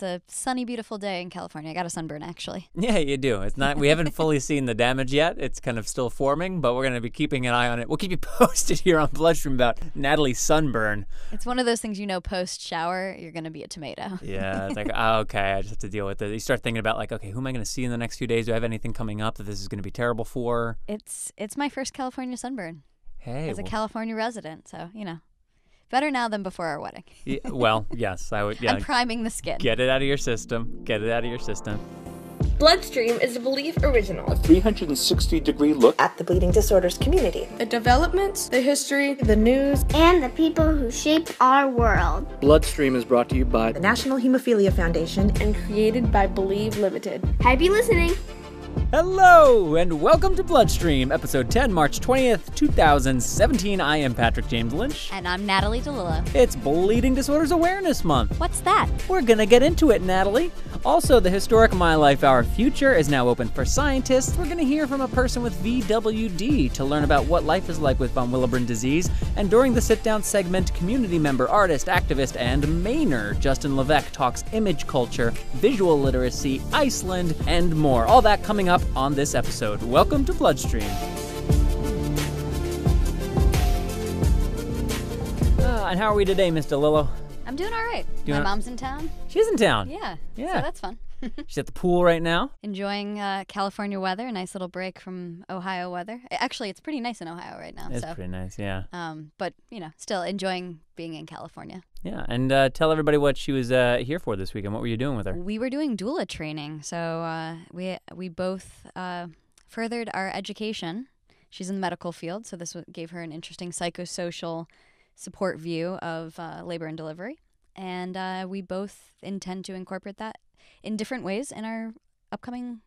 It's a sunny, beautiful day in California. I got a sunburn, actually. Yeah, you do. It's not. We haven't fully seen the damage yet. It's kind of still forming, but we're going to be keeping an eye on it. We'll keep you posted here on Bloodstream about Natalie's sunburn. It's one of those things, post-shower, you're going to be a tomato. Yeah, it's like, oh, okay, I just have to deal with it. You start thinking about, like, okay, who am I going to see in the next few days? Do I have anything coming up that this is going to be terrible for? It's my first California sunburn. Hey. As a California resident, so, better now than before our wedding. Yeah, well, yes, I would. Yeah. I'm priming the skin. Get it out of your system. Get it out of your system. Bloodstream is a Believe original. A 360-degree look at the bleeding disorders community. The developments, the history, the news, and the people who shape our world. Bloodstream is brought to you by the National Hemophilia Foundation and created by Believe Limited. Happy listening. Hello, and welcome to Bloodstream, episode 10, March 20th, 2017. I am Patrick James Lynch. And I'm Natalie DeLillo. It's Bleeding Disorders Awareness Month. What's that? We're gonna get into it, Natalie. Also, the historic My Life Our Future is now open for scientists. We're gonna hear from a person with VWD to learn about what life is like with von Willebrand disease. And during the sit-down segment, community member, artist, activist, and Mainer, Justin Levesque, talks image culture, visual literacy, Iceland, and more. All that coming up on this episode. Welcome to Bloodstream. And how are we today, Miss DeLillo? I'm doing all right. My mom's in town. She's in town? Yeah. So that's fun. She's at the pool right now? Enjoying California weather, a nice little break from Ohio weather. Actually, it's pretty nice in Ohio right now. It's pretty nice, yeah. But, still enjoying being in California. Yeah, and tell everybody what she was here for this weekend. What were you doing with her? We were doing doula training, so we both furthered our education. She's in the medical field, so this gave her an interesting psychosocial support view of labor and delivery. And we both intend to incorporate that in different ways in our upcoming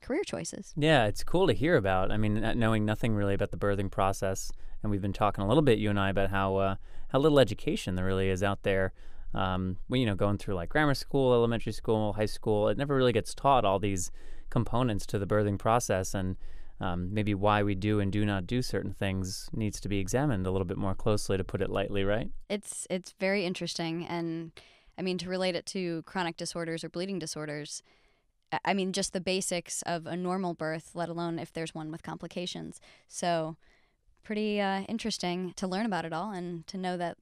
career choices. Yeah, it's cool to hear about. I mean, knowing nothing really about the birthing process, and we've been talking a little bit, you and I, about how little education there really is out there. Going through like grammar school, elementary school, high school, it never really gets taught all these components to the birthing process, and maybe why we do and do not do certain things needs to be examined a little bit more closely, to put it lightly, right? It's very interesting, and I mean, to relate it to chronic disorders or bleeding disorders, I mean, just the basics of a normal birth, let alone if there's one with complications. So pretty interesting to learn about it all and to know that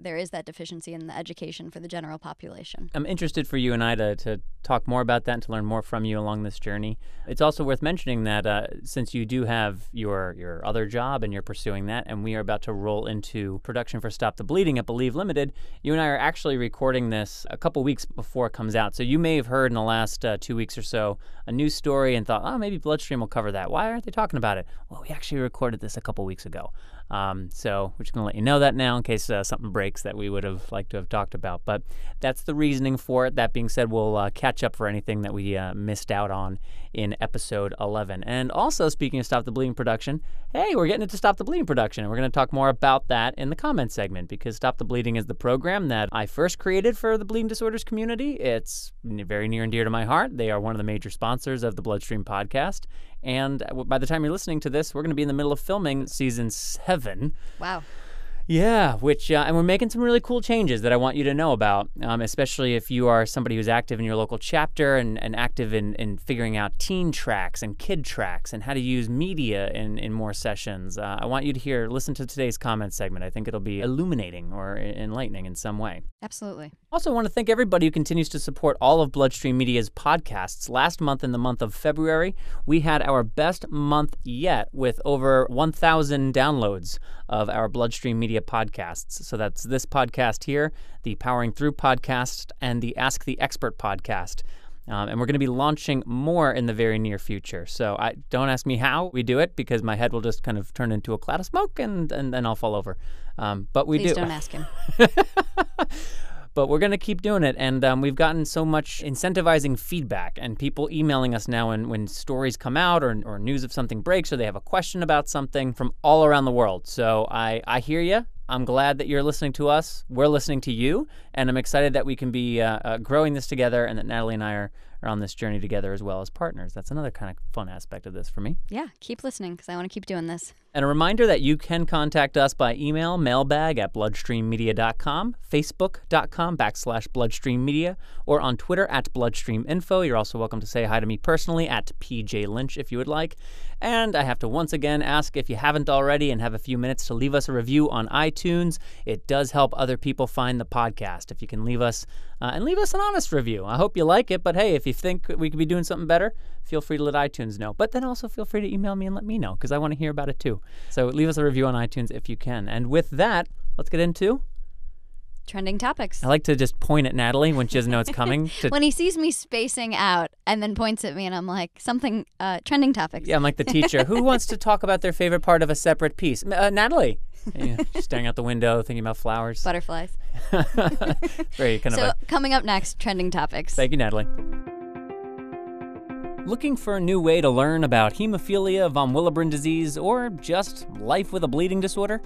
there is that deficiency in the education for the general population. I'm interested for you and I to talk more about that and to learn more from you along this journey. It's also worth mentioning that since you do have your other job and you're pursuing that, and we are about to roll into production for Stop the Bleeding at Believe Limited, you and I are actually recording this a couple weeks before it comes out. So you may have heard in the last 2 weeks or so a news story and thought, oh, maybe Bloodstream will cover that. Why aren't they talking about it? Well, we actually recorded this a couple weeks ago. So we're just going to let you know that now in case something breaks that we would have liked to have talked about. But that's the reasoning for it. That being said, we'll catch up for anything that we missed out on in episode 11. And also, speaking of Stop the Bleeding production, hey, we're getting into Stop the Bleeding production, and we're going to talk more about that in the comment segment, because Stop the Bleeding is the program that I first created for the bleeding disorders community. It's very near and dear to my heart. They are one of the major sponsors of the Bloodstream podcast. And by the time you're listening to this, we're going to be in the middle of filming season 7. Wow. Yeah, and we're making some really cool changes that I want you to know about, especially if you are somebody who's active in your local chapter and active in figuring out teen tracks and kid tracks and how to use media in more sessions. I want you to listen to today's comment segment. I think it'll be illuminating or enlightening in some way. Absolutely. Also, I want to thank everybody who continues to support all of Bloodstream Media's podcasts. Last month, in the month of February, we had our best month yet with over 1,000 downloads of our Bloodstream Media podcasts. So that's this podcast here, the Powering Through podcast, and the Ask the Expert podcast. And we're going to be launching more in the very near future. So don't ask me how we do it, because my head will just kind of turn into a cloud of smoke and then I'll fall over. But we Please do. Please don't ask him. But we're going to keep doing it, and we've gotten so much incentivizing feedback and people emailing us now when stories come out or news of something breaks or they have a question about something from all around the world. So I hear you. I'm glad that you're listening to us. We're listening to you, and I'm excited that we can be growing this together and that Natalie and I are are on this journey together as well as partners. That's another kind of fun aspect of this for me. Yeah, keep listening because I want to keep doing this. And a reminder that you can contact us by email, mailbag@bloodstreammedia.com, facebook.com/bloodstreammedia, or on Twitter @bloodstreaminfo. You're also welcome to say hi to me personally at PJ Lynch if you would like. And I have to once again ask, if you haven't already and have a few minutes, to leave us a review on iTunes. It does help other people find the podcast. If you can leave us an honest review. I hope you like it, but hey, if you think we could be doing something better, feel free to let iTunes know. But then also feel free to email me and let me know, because I want to hear about it too. So leave us a review on iTunes if you can. And with that, let's get into trending topics. I like to just point at Natalie when she doesn't know it's coming. When he sees me spacing out and then points at me and I'm like, something, trending topiks. Yeah, I'm like the teacher. Who wants to talk about their favorite part of a separate piece? Natalie. Staring out the window, thinking about flowers. Butterflies. Very kind of coming up next, trending topics. Thank you, Natalie. Looking for a new way to learn about hemophilia, von Willebrand disease, or just life with a bleeding disorder?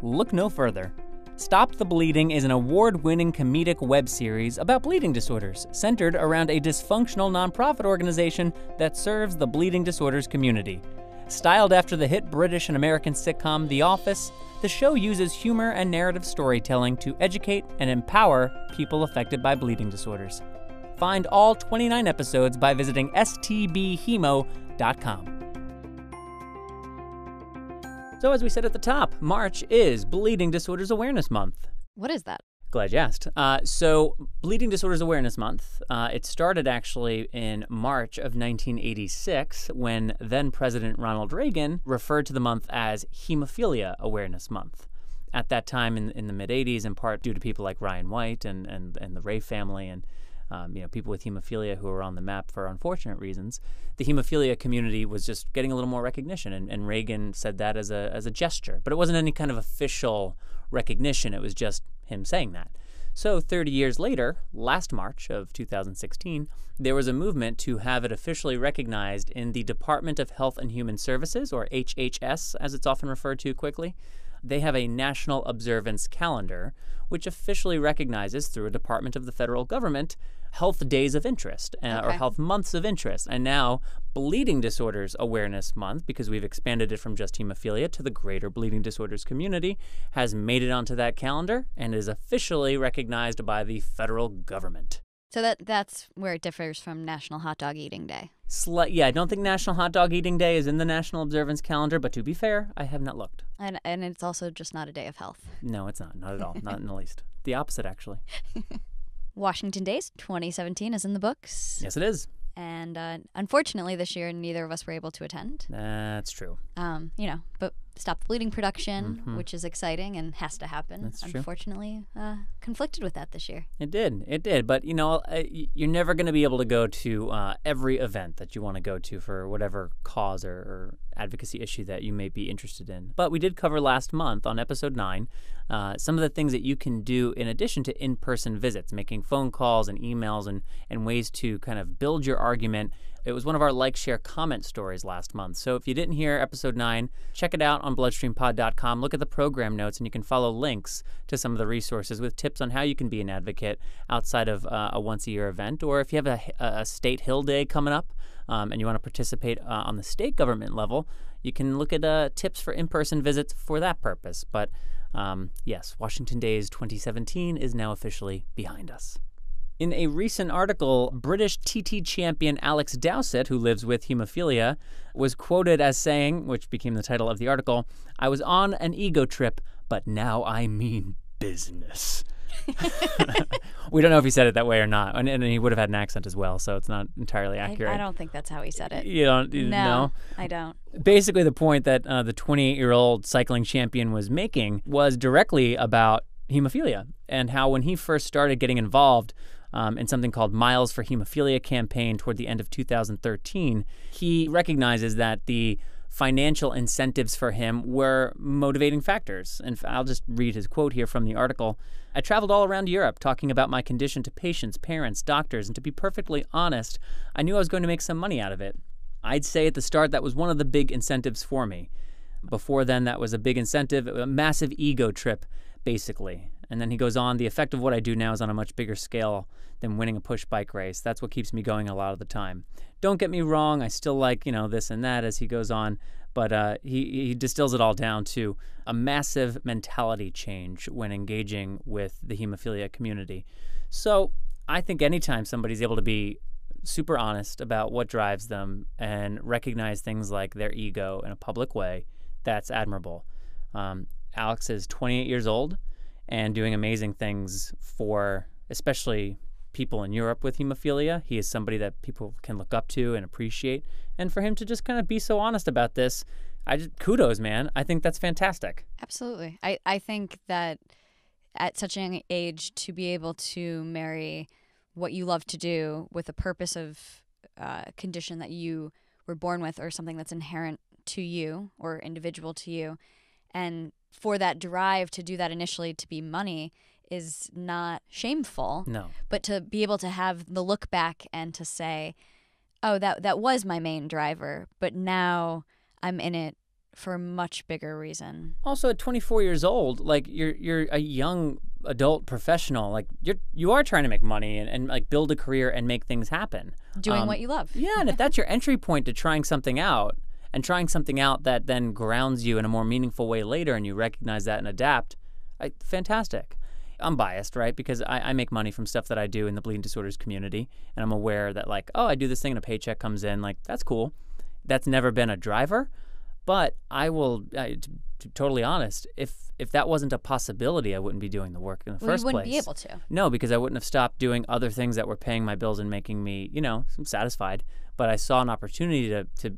Look no further. Stop the Bleeding is an award-winning comedic web series about bleeding disorders, centered around a dysfunctional nonprofit organization that serves the bleeding disorders community. Styled after the hit British and American sitcom The Office, the show uses humor and narrative storytelling to educate and empower people affected by bleeding disorders. Find all 29 episodes by visiting stbhemo.com. So as we said at the top, March is Bleeding Disorders Awareness Month. What is that? Glad you asked. So Bleeding Disorders Awareness Month, it started actually in March of 1986 when then President Ronald Reagan referred to the month as Hemophilia Awareness Month. At that time in the mid-'80s, in part due to people like Ryan White and the Ray family and people with hemophilia who were on the map for unfortunate reasons, the hemophilia community was just getting a little more recognition, and Reagan said that as a gesture. But it wasn't any kind of official recognition. It was just him saying that. So 30 years later, last March of 2016, there was a movement to have it officially recognized in the Department of Health and Human Services, or HHS as it's often referred to quickly. They have a national observance calendar, which officially recognizes, through a department of the federal government, health days of interest or health months of interest. And now Bleeding Disorders Awareness Month, because we've expanded it from just hemophilia to the greater bleeding disorders community, has made it onto that calendar and is officially recognized by the federal government. So that's where it differs from National Hot Dog Eating Day. Yeah, I don't think National Hot Dog Eating Day is in the National Observance Calendar, but to be fair, I have not looked. And it's also just not a day of health. No, it's not. Not at all. Not in the least. The opposite, actually. Washington Days 2017 is in the books. Yes, it is. And unfortunately, this year, neither of us were able to attend. That's true. But Stop the Bleeding production, which is exciting and has to happen. That's true. Unfortunately, conflicted with that this year. It did. But, you're never going to be able to go to every event that you want to go to for whatever cause or advocacy issue that you may be interested in. But we did cover last month on episode 9 some of the things that you can do in addition to in-person visits, making phone calls and emails and ways to kind of build your argument. It was one of our like, share, comment stories last month. So if you didn't hear episode 9, check it out on bloodstreampod.com. Look at the program notes, and you can follow links to some of the resources with tips on how you can be an advocate outside of a once-a-year event. Or if you have a state Hill Day coming up and you want to participate on the state government level, you can look at tips for in-person visits for that purpose. But yes, Washington Days 2017 is now officially behind us. In a recent article, British TT champion Alex Dowsett, who lives with hemophilia, was quoted as saying, which became the title of the article, "I was on an ego trip, but now I mean business." We don't know if he said it that way or not, and he would have had an accent as well, so it's not entirely accurate. I don't think that's how he said it. You don't? No, I don't. Basically, the point that the 28-year-old cycling champion was making was directly about hemophilia and how when he first started getting involved in something called Miles for Hemophilia campaign toward the end of 2013, he recognizes that the financial incentives for him were motivating factors. And I'll just read his quote here from the article. "I traveled all around Europe talking about my condition to patients, parents, doctors, and to be perfectly honest, I knew I was going to make some money out of it. I'd say at the start that was one of the big incentives for me. Before then, that was a big incentive, a massive ego trip, basically." And then he goes on, the effect of what I do now is on a much bigger scale than winning a push bike race. That's what keeps me going a lot of the time. Don't get me wrong, I still like, this and that as he goes on, but he distills it all down to a massive mentality change when engaging with the hemophilia community. So I think anytime somebody's able to be super honest about what drives them and recognize things like their ego in a public way, that's admirable. Alex is 28 years old and doing amazing things for especially people in Europe with hemophilia. He is somebody that people can look up to and appreciate. And for him to just kind of be so honest about this, kudos, man. I think that's fantastic. Absolutely. I think that at such a young age to be able to marry what you love to do with a purpose of condition that you were born with or something that's inherent to you or individual to you, and for that drive to do that initially to be money is not shameful. No. But to be able to have the look back and to say, oh, that was my main driver, but now I'm in it for a much bigger reason. Also, at 24 years old, like you're a young adult professional. Like you are trying to make money and like build a career and make things happen. Doing what you love. Yeah, and if that's your entry point to trying something out that then grounds you in a more meaningful way later and you recognize that and adapt, fantastic. I'm biased, right? Because I make money from stuff that I do in the bleeding disorders community, and I'm aware that like, oh, I do this thing and a paycheck comes in. Like, that's cool. That's never been a driver. But I will, to be totally honest, if that wasn't a possibility, I wouldn't be doing the work in the first place. You wouldn't be able to. No, because I wouldn't have stopped doing other things that were paying my bills and making me, satisfied. But I saw an opportunity to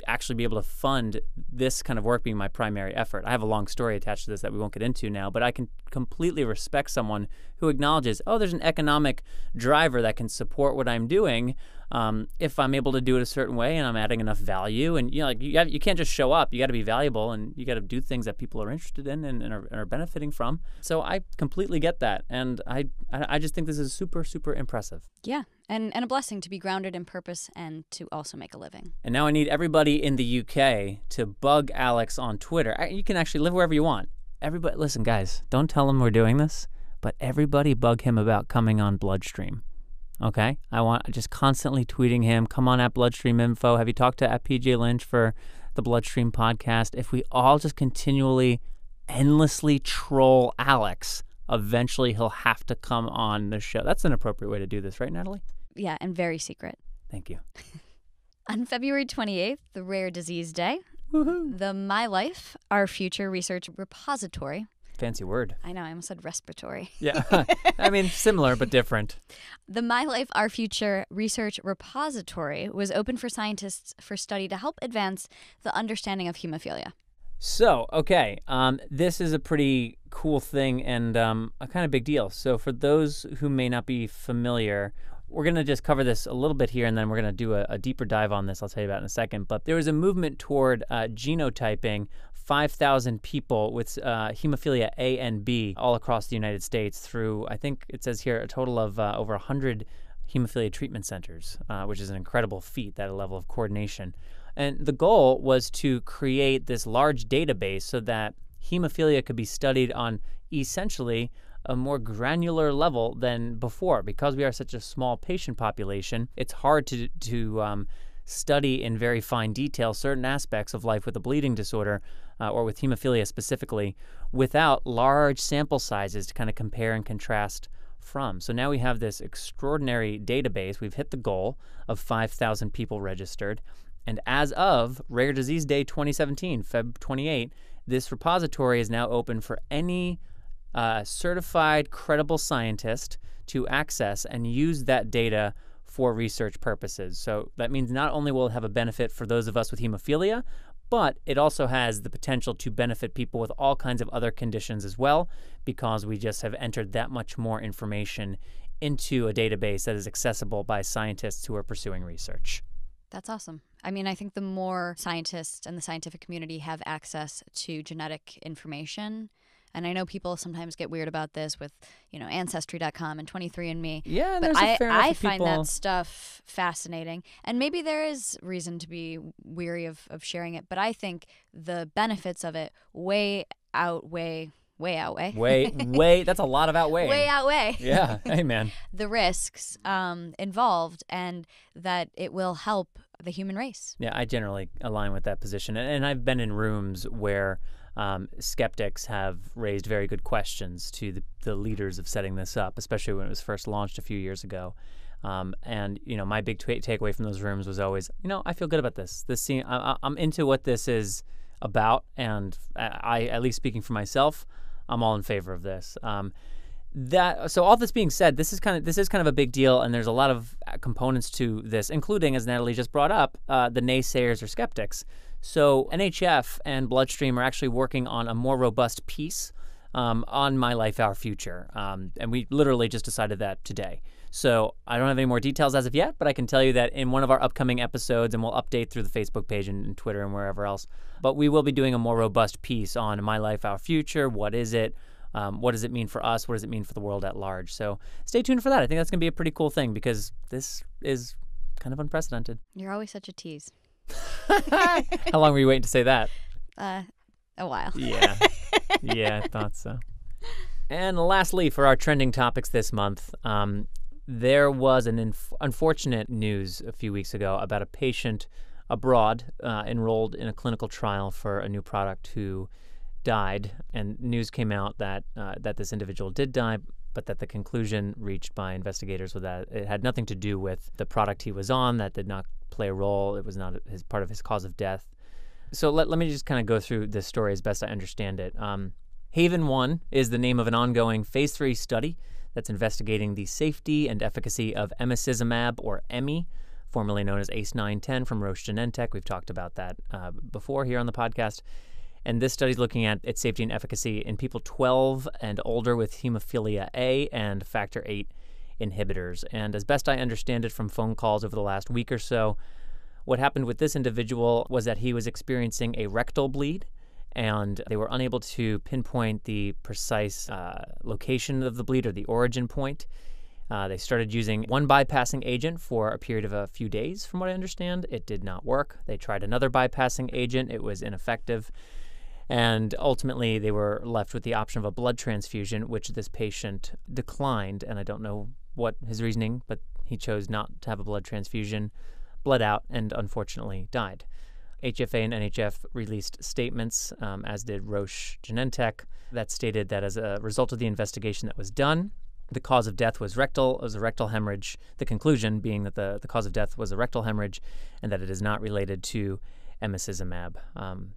actually be able to fund this kind of work being my primary effort. I have a long story attached to this that we won't get into now, but I can completely respect someone who acknowledges, oh, there's an economic driver that can support what I'm doing if I'm able to do it a certain way and I'm adding enough value. And you can't just show up. You got to be valuable and you got to do things that people are interested in and are benefiting from. So I completely get that, and I just think this is super, super impressive. Yeah, and a blessing to be grounded in purpose and to also make a living. And now I need everybody in the UK to bug Alex on Twitter. You can actually live wherever you want. Everybody, listen, guys, don't tell him we're doing this, but everybody bug him about coming on Bloodstream. Okay? I want just constantly tweeting him, come on at Bloodstream Info. Have you talked to at PJ Lynch for the Bloodstream podcast? If we all just continually, endlessly troll Alex, eventually he'll have to come on the show. That's an appropriate way to do this, right, Natalie? Yeah, and very secret. Thank you. On February 28th, the Rare Disease Day, Woohoo. the My Life, Our Future Research Repository. Fancy word. I know, I almost said respiratory. Yeah. I mean, similar but different. The My Life, Our Future Research Repository was open for scientists for study to help advance the understanding of hemophilia. So, okay, this is a pretty cool thing and a kind of big deal. So for those who may not be familiar, we're going to just cover this a little bit here, and then we're going to do a deeper dive on this. I'll tell you about in a second. But there was a movement toward genotyping 5,000 people with hemophilia A and B all across the United States through, I think it says here, a total of over 100 hemophilia treatment centers, which is an incredible feat, that level of coordination. And the goal was to create this large database so that hemophilia could be studied on essentially a more granular level than before. Because we are such a small patient population, it's hard to study in very fine detail certain aspects of life with a bleeding disorder or with hemophilia specifically without large sample sizes to kind of compare and contrast from. So now we have this extraordinary database. We've hit the goal of 5,000 people registered. And as of Rare Disease Day 2017, Feb 28, this repository is now open for any certified, credible scientist to access and use that data for research purposes. So that means not only will it have a benefit for those of us with hemophilia, but it also has the potential to benefit people with all kinds of other conditions as well, because we just have entered that much more information into a database that is accessible by scientists who are pursuing research. That's awesome. I mean, I think the more scientists and the scientific community have access to genetic information, and I know people sometimes get weird about this with, Ancestry.com and 23andMe. Yeah, but I find that stuff fascinating. And maybe there is reason to be weary of sharing it, but I think the benefits of it way outweigh Way, that's a lot of outweighing. way outweigh Yeah, hey man. the risks involved, and that it will help the human race. Yeah, I generally align with that position. And I've been in rooms where skeptics have raised very good questions to the leaders of setting this up, especially when it was first launched a few years ago. And, my big takeaway from those rooms was always, I feel good about this. I'm into what this is about, and I, at least speaking for myself, I'm all in favor of this. So all this being said, this is kind of a big deal, and there's a lot of components to this, including, as Natalie just brought up, the naysayers or skeptics. So NHF and Bloodstream are actually working on a more robust piece on My Life, Our Future, and we literally just decided that today. So I don't have any more details as of yet, but I can tell you that in one of our upcoming episodes, and we'll update through the Facebook page and Twitter and wherever else, but we will be doing a more robust piece on My Life, Our Future. What is it? What does it mean for us? What does it mean for the world at large? So stay tuned for that. I think that's going to be a pretty cool thing because this is kind of unprecedented. You're always such a tease. How long were you waiting to say that? A while. Yeah. Yeah, I thought so. And lastly, for our trending topics this month, there was an unfortunate news a few weeks ago about a patient abroad enrolled in a clinical trial for a new product who died, and news came out that this individual did die, but that the conclusion reached by investigators was that it had nothing to do with the product he was on. That did not play a role. It was not part of his cause of death. So let me just kind of go through this story as best I understand it. Haven 1 is the name of an ongoing phase 3 study that's investigating the safety and efficacy of emicizumab, or Emmy, formerly known as ACE910 from Roche Genentech. We've talked about that before here on the podcast. And this study is looking at its safety and efficacy in people 12 and older with hemophilia A and factor VIII inhibitors. And as best I understand it from phone calls over the last week or so, what happened with this individual was that he was experiencing a rectal bleed, and they were unable to pinpoint the precise location of the bleed or the origin point. They started using one bypassing agent for a period of a few days, from what I understand. It did not work. They tried another bypassing agent. It was ineffective. And ultimately, they were left with the option of a blood transfusion, which this patient declined. And I don't know what his reasoning, but he chose not to have a blood transfusion, bled out, and unfortunately died. HFA and NHF released statements, as did Roche Genentech, that stated that as a result of the investigation that was done, the cause of death was a rectal hemorrhage, the conclusion being that the cause of death was a rectal hemorrhage and that it is not related to emicizumab.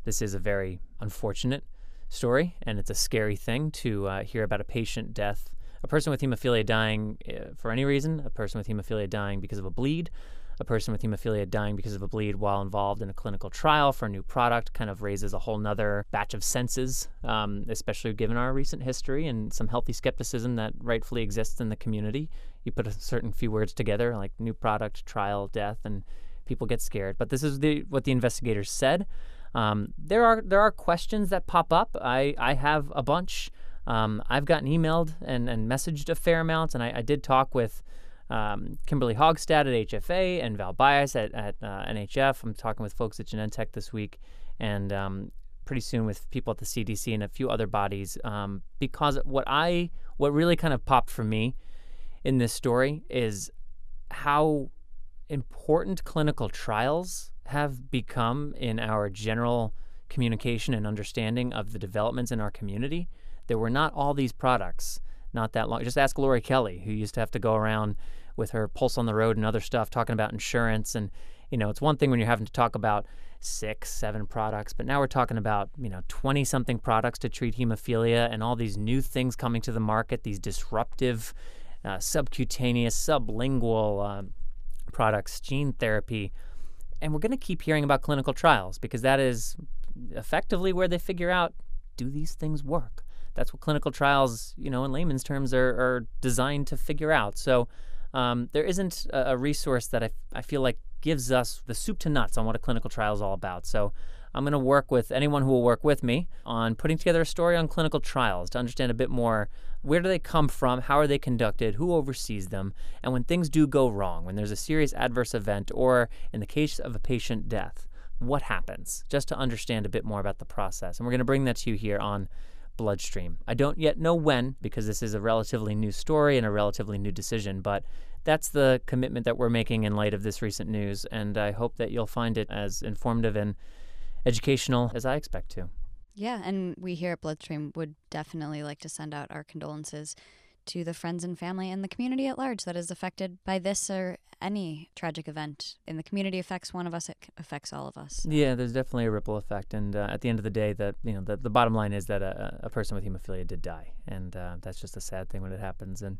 This is a very unfortunate story, and it's a scary thing to hear about a patient death, a person with hemophilia dying for any reason, a person with hemophilia dying because of a bleed, a person with hemophilia dying because of a bleed while involved in a clinical trial for a new product. Kind of raises a whole nother batch of senses, especially given our recent history and some healthy skepticism that rightfully exists in the community. You put a certain few words together, like new product, trial, death, and people get scared. But this is what the investigators said. There are questions that pop up. I have a bunch. I've gotten emailed and messaged a fair amount, and I did talk with Kimberly Hogstad at HFA and Val Bias at NHF. I'm talking with folks at Genentech this week, and pretty soon with people at the CDC and a few other bodies, because what really kind of popped for me in this story is how important clinical trials have become in our general communication and understanding of the developments in our community. There were not all these products not that long. Just ask Lori Kelly, who used to have to go around with her Pulse on the Road and other stuff talking about insurance. And, it's one thing when you're having to talk about 6, 7 products, but now we're talking about, 20-something products to treat hemophilia and all these new things coming to the market, these disruptive subcutaneous, sublingual products, gene therapy. And we're going to keep hearing about clinical trials because that is effectively where they figure out, do these things work? That's what clinical trials, in layman's terms, are designed to figure out. So there isn't a resource that I feel like gives us the soup to nuts on what a clinical trial is all about. So I'm going to work with anyone who will work with me on putting together a story on clinical trials to understand a bit more, where do they come from, how are they conducted, who oversees them, and when things do go wrong, when there's a serious adverse event, or in the case of a patient death, what happens, just to understand a bit more about the process. And we're going to bring that to you here on bloodstream. I don't yet know when, because this is a relatively new story and a relatively new decision, but that's the commitment that we're making in light of this recent news, and I hope that you'll find it as informative and educational as I expect to. Yeah, and we here at Bloodstream would definitely like to send out our condolences to the friends and family and the community at large that is affected by this or any tragic event. And the community affects one of us, it affects all of us. Yeah, there's definitely a ripple effect, and at the end of the day, that the bottom line is that a person with hemophilia did die, and that's just a sad thing when it happens. And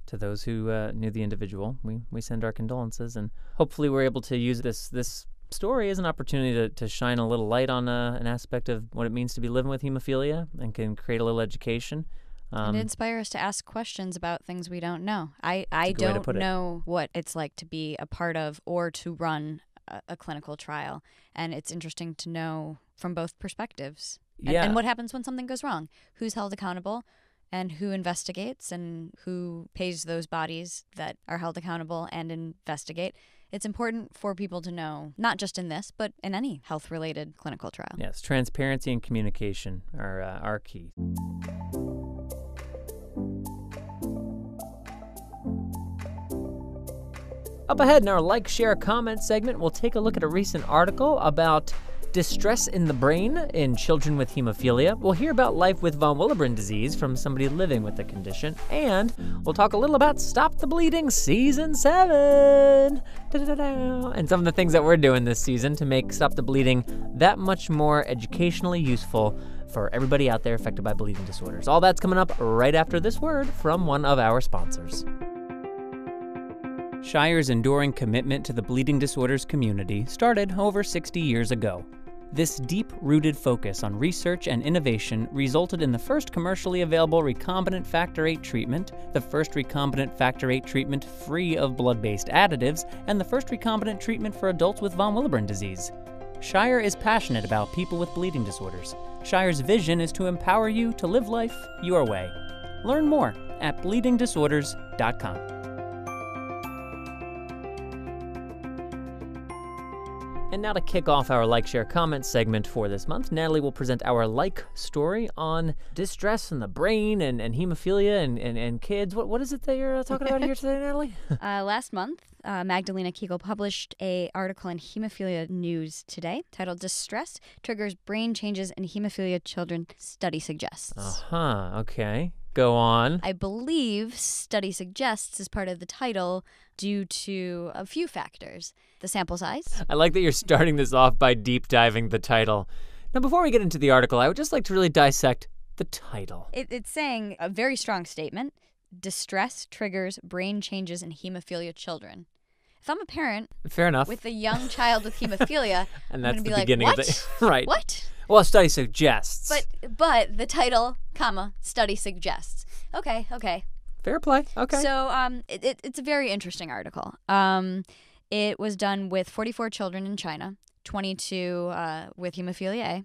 to those who knew the individual, we send our condolences, and hopefully we're able to use this story as an opportunity to shine a little light on an aspect of what it means to be living with hemophilia, and can create a little education. And inspire us to ask questions about things we don't know. I don't know what it's like to be a part of or to run a clinical trial. And it's interesting to know from both perspectives. Yeah. And what happens when something goes wrong? Who's held accountable? And who investigates? And who pays those bodies that are held accountable and investigate? It's important for people to know, not just in this, but in any health-related clinical trial. Yes, transparency and communication are key. Up ahead in our Like, Share, Comment segment, we'll take a look at a recent article about distress in the brain in children with hemophilia. We'll hear about life with von Willebrand disease from somebody living with the condition. And we'll talk a little about Stop the Bleeding Season 7. Da-da-da-da. And some of the things that we're doing this season to make Stop the Bleeding that much more educationally useful for everybody out there affected by bleeding disorders. All that's coming up right after this word from one of our sponsors. Shire's enduring commitment to the bleeding disorders community started over 60 years ago. This deep-rooted focus on research and innovation resulted in the first commercially available recombinant factor VIII treatment, the first recombinant factor VIII treatment free of blood-based additives, and the first recombinant treatment for adults with von Willebrand disease. Shire is passionate about people with bleeding disorders. Shire's vision is to empower you to live life your way. Learn more at bleedingdisorders.com. And now to kick off our Like, Share, Comment segment for this month, Natalie will present our like story on distress in the brain and hemophilia and kids. What is it that you're talking about here today, Natalie? Last month, Magdalena Kegel published an article in Hemophilia News Today titled Distress Triggers Brain Changes in Hemophilia Children, Study Suggests. Okay. Go on. I believe study suggests is part of the title due to a few factors. The sample size. I like that you're starting this off by deep diving the title. Now, before we get into the article, I would just like to really dissect the title. It's saying a very strong statement. Distress triggers brain changes in hemophilia children. If I'm a parent, fair enough, with a young child with hemophilia, and that's I'm the gonna be beginning like, of the right. What? Well, study suggests. But the title, study suggests. Okay. Fair play. Okay. So it's a very interesting article. It was done with 44 children in China, 22 with hemophilia A,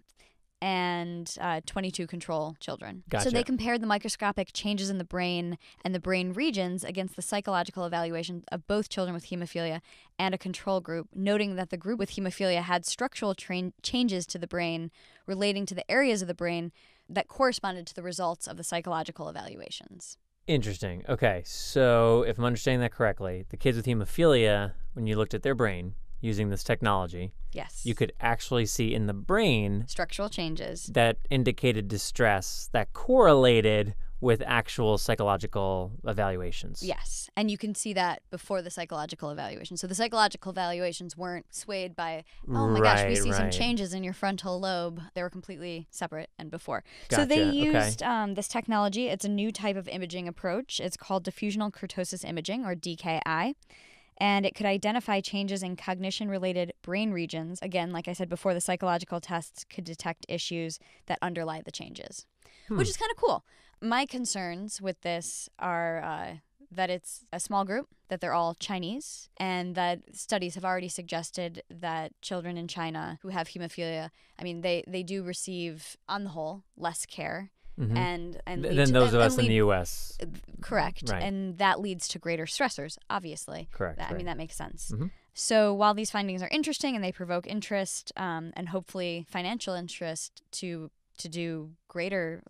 and 22 control children. Gotcha. So they compared the microscopic changes in the brain and the brain regions against the psychological evaluation of both children with hemophilia and a control group, noting that the group with hemophilia had structural changes to the brain relating to the areas of the brain that corresponded to the results of the psychological evaluations. Interesting. Okay, so if I'm understanding that correctly, the kids with hemophilia, when you looked at their brain using this technology, yes, you could actually see in the brain structural changes that indicated distress that correlated with actual psychological evaluations. Yes, and you can see that before the psychological evaluation. So the psychological evaluations weren't swayed by, oh my gosh, we see some changes in your frontal lobe. They were completely separate and before. Gotcha. So they used this technology. It's a new type of imaging approach. It's called diffusional kurtosis imaging, or DKI. And it could identify changes in cognition-related brain regions, again, like I said before, the psychological tests could detect issues that underlie the changes, which is kind of cool. My concerns with this are that it's a small group, that they're all Chinese, and that studies have already suggested that children in China who have hemophilia, I mean, they do receive, on the whole, less care. Mm-hmm. And than those of us in the U.S. Correct. Right. And that leads to greater stressors, obviously. Correct. I mean, that makes sense. Mm-hmm. So while these findings are interesting and they provoke interest and hopefully financial interest to to do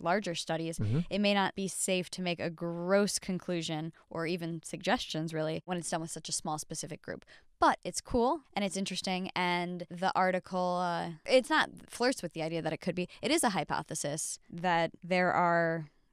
larger studies, it may not be safe to make a gross conclusion or even suggestions, really, when it's done with such a small specific group. But it's cool and it's interesting, and the article, it's not flirts with the idea that it could be. It is a hypothesis that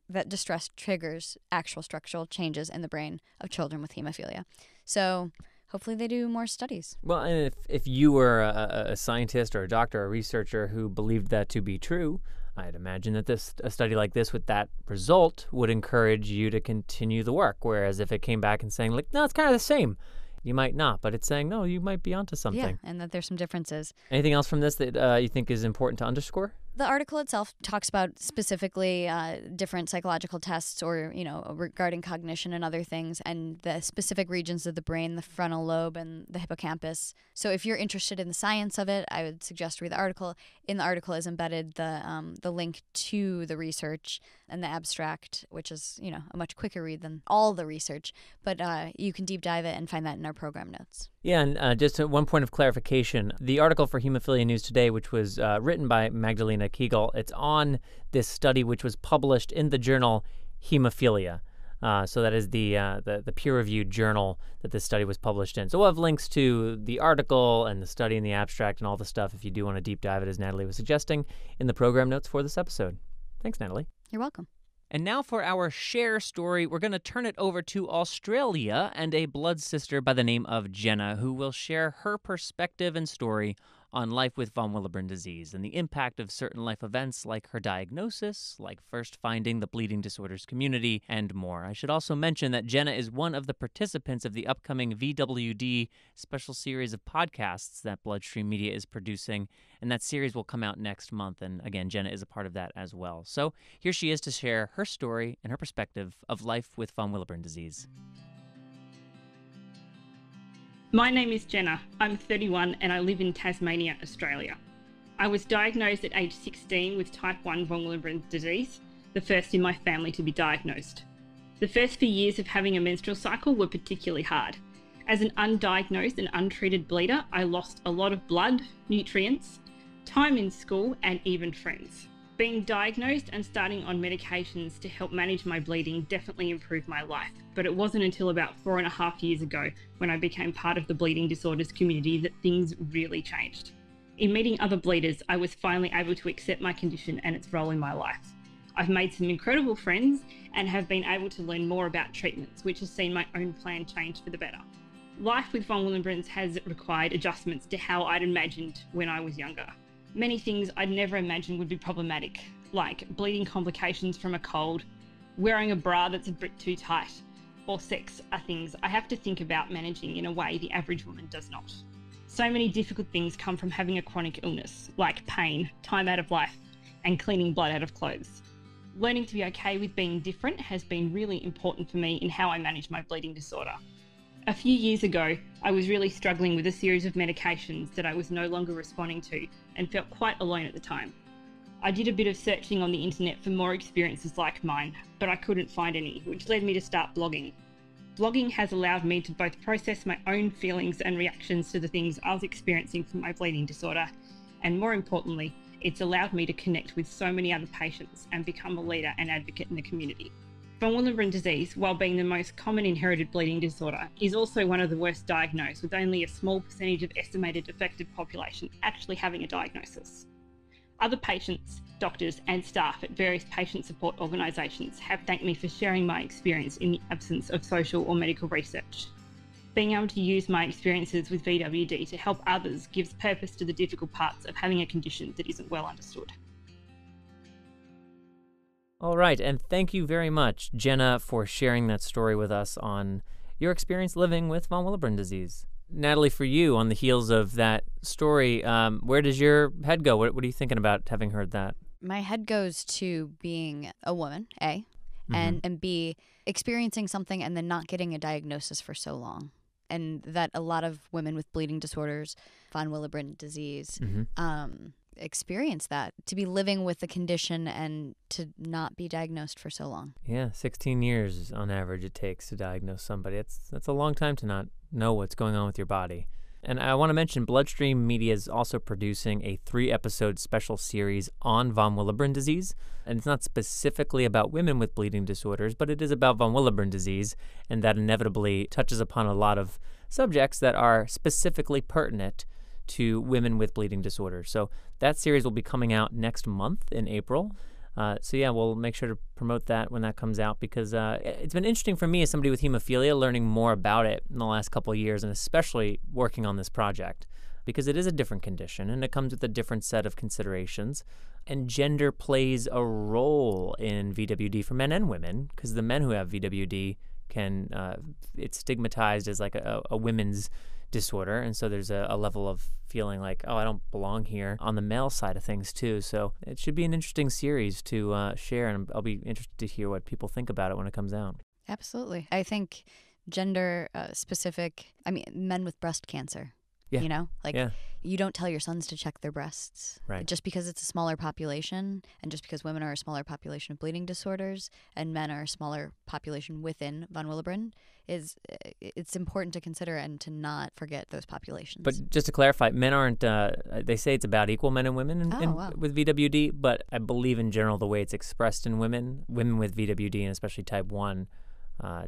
that distress triggers actual structural changes in the brain of children with hemophilia. So hopefully they do more studies. Well, and if you were a scientist or a doctor or a researcher who believed that to be true, I'd imagine that a study like this with that result would encourage you to continue the work. Whereas if it came back and saying, like, no, it's kind of the same, you might not. But it's saying, no, you might be onto something. Yeah, and that there's some differences. Anything else from this that you think is important to underscore? The article itself talks about specifically different psychological tests or, regarding cognition and other things, and the specific regions of the brain, the frontal lobe and the hippocampus. So if you're interested in the science of it, I would suggest read the article. In the article is embedded the link to the research and the abstract, which is, a much quicker read than all the research. But you can deep dive it and find that in our program notes. Yeah, and just one point of clarification. The article for Hemophilia News Today, which was written by Magdalena Kegel, it's on this study which was published in the journal Hemophilia. So that is the peer-reviewed journal that this study was published in. So we'll have links to the article and the study and the abstract and all the stuff if you do want to deep dive it, as Natalie was suggesting, in the program notes for this episode. Thanks, Natalie. You're welcome. And now for our share story, we're going to turn it over to Australia and a blood sister by the name of Jenna, who will share her perspective and story on life with von Willebrand disease and the impact of certain life events like her diagnosis, like first finding the bleeding disorders community, and more. I should also mention that Jenna is one of the participants of the upcoming VWD special series of podcasts that Bloodstream Media is producing, and that series will come out next month. And again, Jenna is a part of that as well. So here she is to share her story and her perspective of life with von Willebrand disease. My name is Jenna. I'm 31 and I live in Tasmania, Australia. I was diagnosed at age 16 with type 1 von Willebrand disease, the first in my family to be diagnosed. The first few years of having a menstrual cycle were particularly hard. As an undiagnosed and untreated bleeder, I lost a lot of blood, nutrients, time in school, and even friends. Being diagnosed and starting on medications to help manage my bleeding definitely improved my life, but it wasn't until about 4.5 years ago when I became part of the bleeding disorders community that things really changed. In meeting other bleeders, I was finally able to accept my condition and its role in my life. I've made some incredible friends and have been able to learn more about treatments, which has seen my own plan change for the better. Life with von Willebrand has required adjustments to how I'd imagined when I was younger. Many things I'd never imagined would be problematic, like bleeding complications from a cold, wearing a bra that's a bit too tight, or sex are things I have to think about managing in a way the average woman does not. So many difficult things come from having a chronic illness, like pain, time out of life, and cleaning blood out of clothes. Learning to be okay with being different has been really important for me in how I manage my bleeding disorder. A few years ago, I was really struggling with a series of medications that I was no longer responding to and felt quite alone at the time. I did a bit of searching on the internet for more experiences like mine, but I couldn't find any, which led me to start blogging. Blogging has allowed me to both process my own feelings and reactions to the things I was experiencing from my bleeding disorder, and more importantly, it's allowed me to connect with so many other patients and become a leader and advocate in the community. Von Willebrand disease, while being the most common inherited bleeding disorder, is also one of the worst diagnosed, with only a small percentage of estimated affected population actually having a diagnosis. Other patients, doctors and staff at various patient support organisations have thanked me for sharing my experience in the absence of social or medical research. Being able to use my experiences with VWD to help others gives purpose to the difficult parts of having a condition that isn't well understood. All right, and thank you very much, Jenna, for sharing that story with us on your experience living with von Willebrand disease. Natalie, for you, on the heels of that story, where does your head go? What are you thinking about having heard that? My head goes to being a woman, A, and B, experiencing something and then not getting a diagnosis for so long. And that a lot of women with bleeding disorders, von Willebrand disease, experience that, to be living with the condition and to not be diagnosed for so long. Yeah, 16 years on average it takes to diagnose somebody. That's a long time to not know what's going on with your body. And I want to mention Bloodstream Media is also producing a 3-episode special series on von Willebrand disease. And it's not specifically about women with bleeding disorders, but it is about von Willebrand disease, and that inevitably touches upon a lot of subjects that are specifically pertinent to women with bleeding disorders. So that series will be coming out next month in April. So yeah, we'll make sure to promote that when that comes out, because it's been interesting for me as somebody with hemophilia learning more about it in the last couple of years, and especially working on this project, because it is a different condition and it comes with a different set of considerations. And gender plays a role in VWD for men and women, because the men who have VWD it's stigmatized as like a women's disorder, and so there's a level of feeling like, oh, I don't belong here on the male side of things too. So it should be an interesting series to share, and I'll be interested to hear what people think about it when it comes out. Absolutely. I think gender specific, men with breast cancer. Yeah. You know, you don't tell your sons to check their breasts. Right. Just because it's a smaller population, and just because women are a smaller population of bleeding disorders and men are a smaller population within von Willebrand, it's important to consider and to not forget those populations. But just to clarify, men aren't, they say it's about equal men and women with VWD, but I believe in general the way it's expressed in women with VWD, and especially type 1,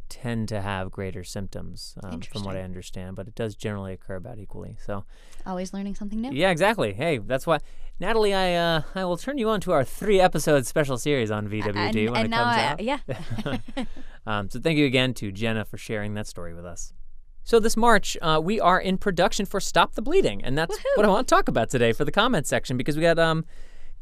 tend to have greater symptoms, from what I understand, but it does generally occur about equally. So, always learning something new. Yeah, exactly. Hey, that's why, Natalie, I will turn you on to our 3-episode special series on VWD when it comes out. Yeah. So thank you again to Jenna for sharing that story with us. So this March, we are in production for Stop the Bleeding, and that's what I want to talk about today for the comments section, because we got kind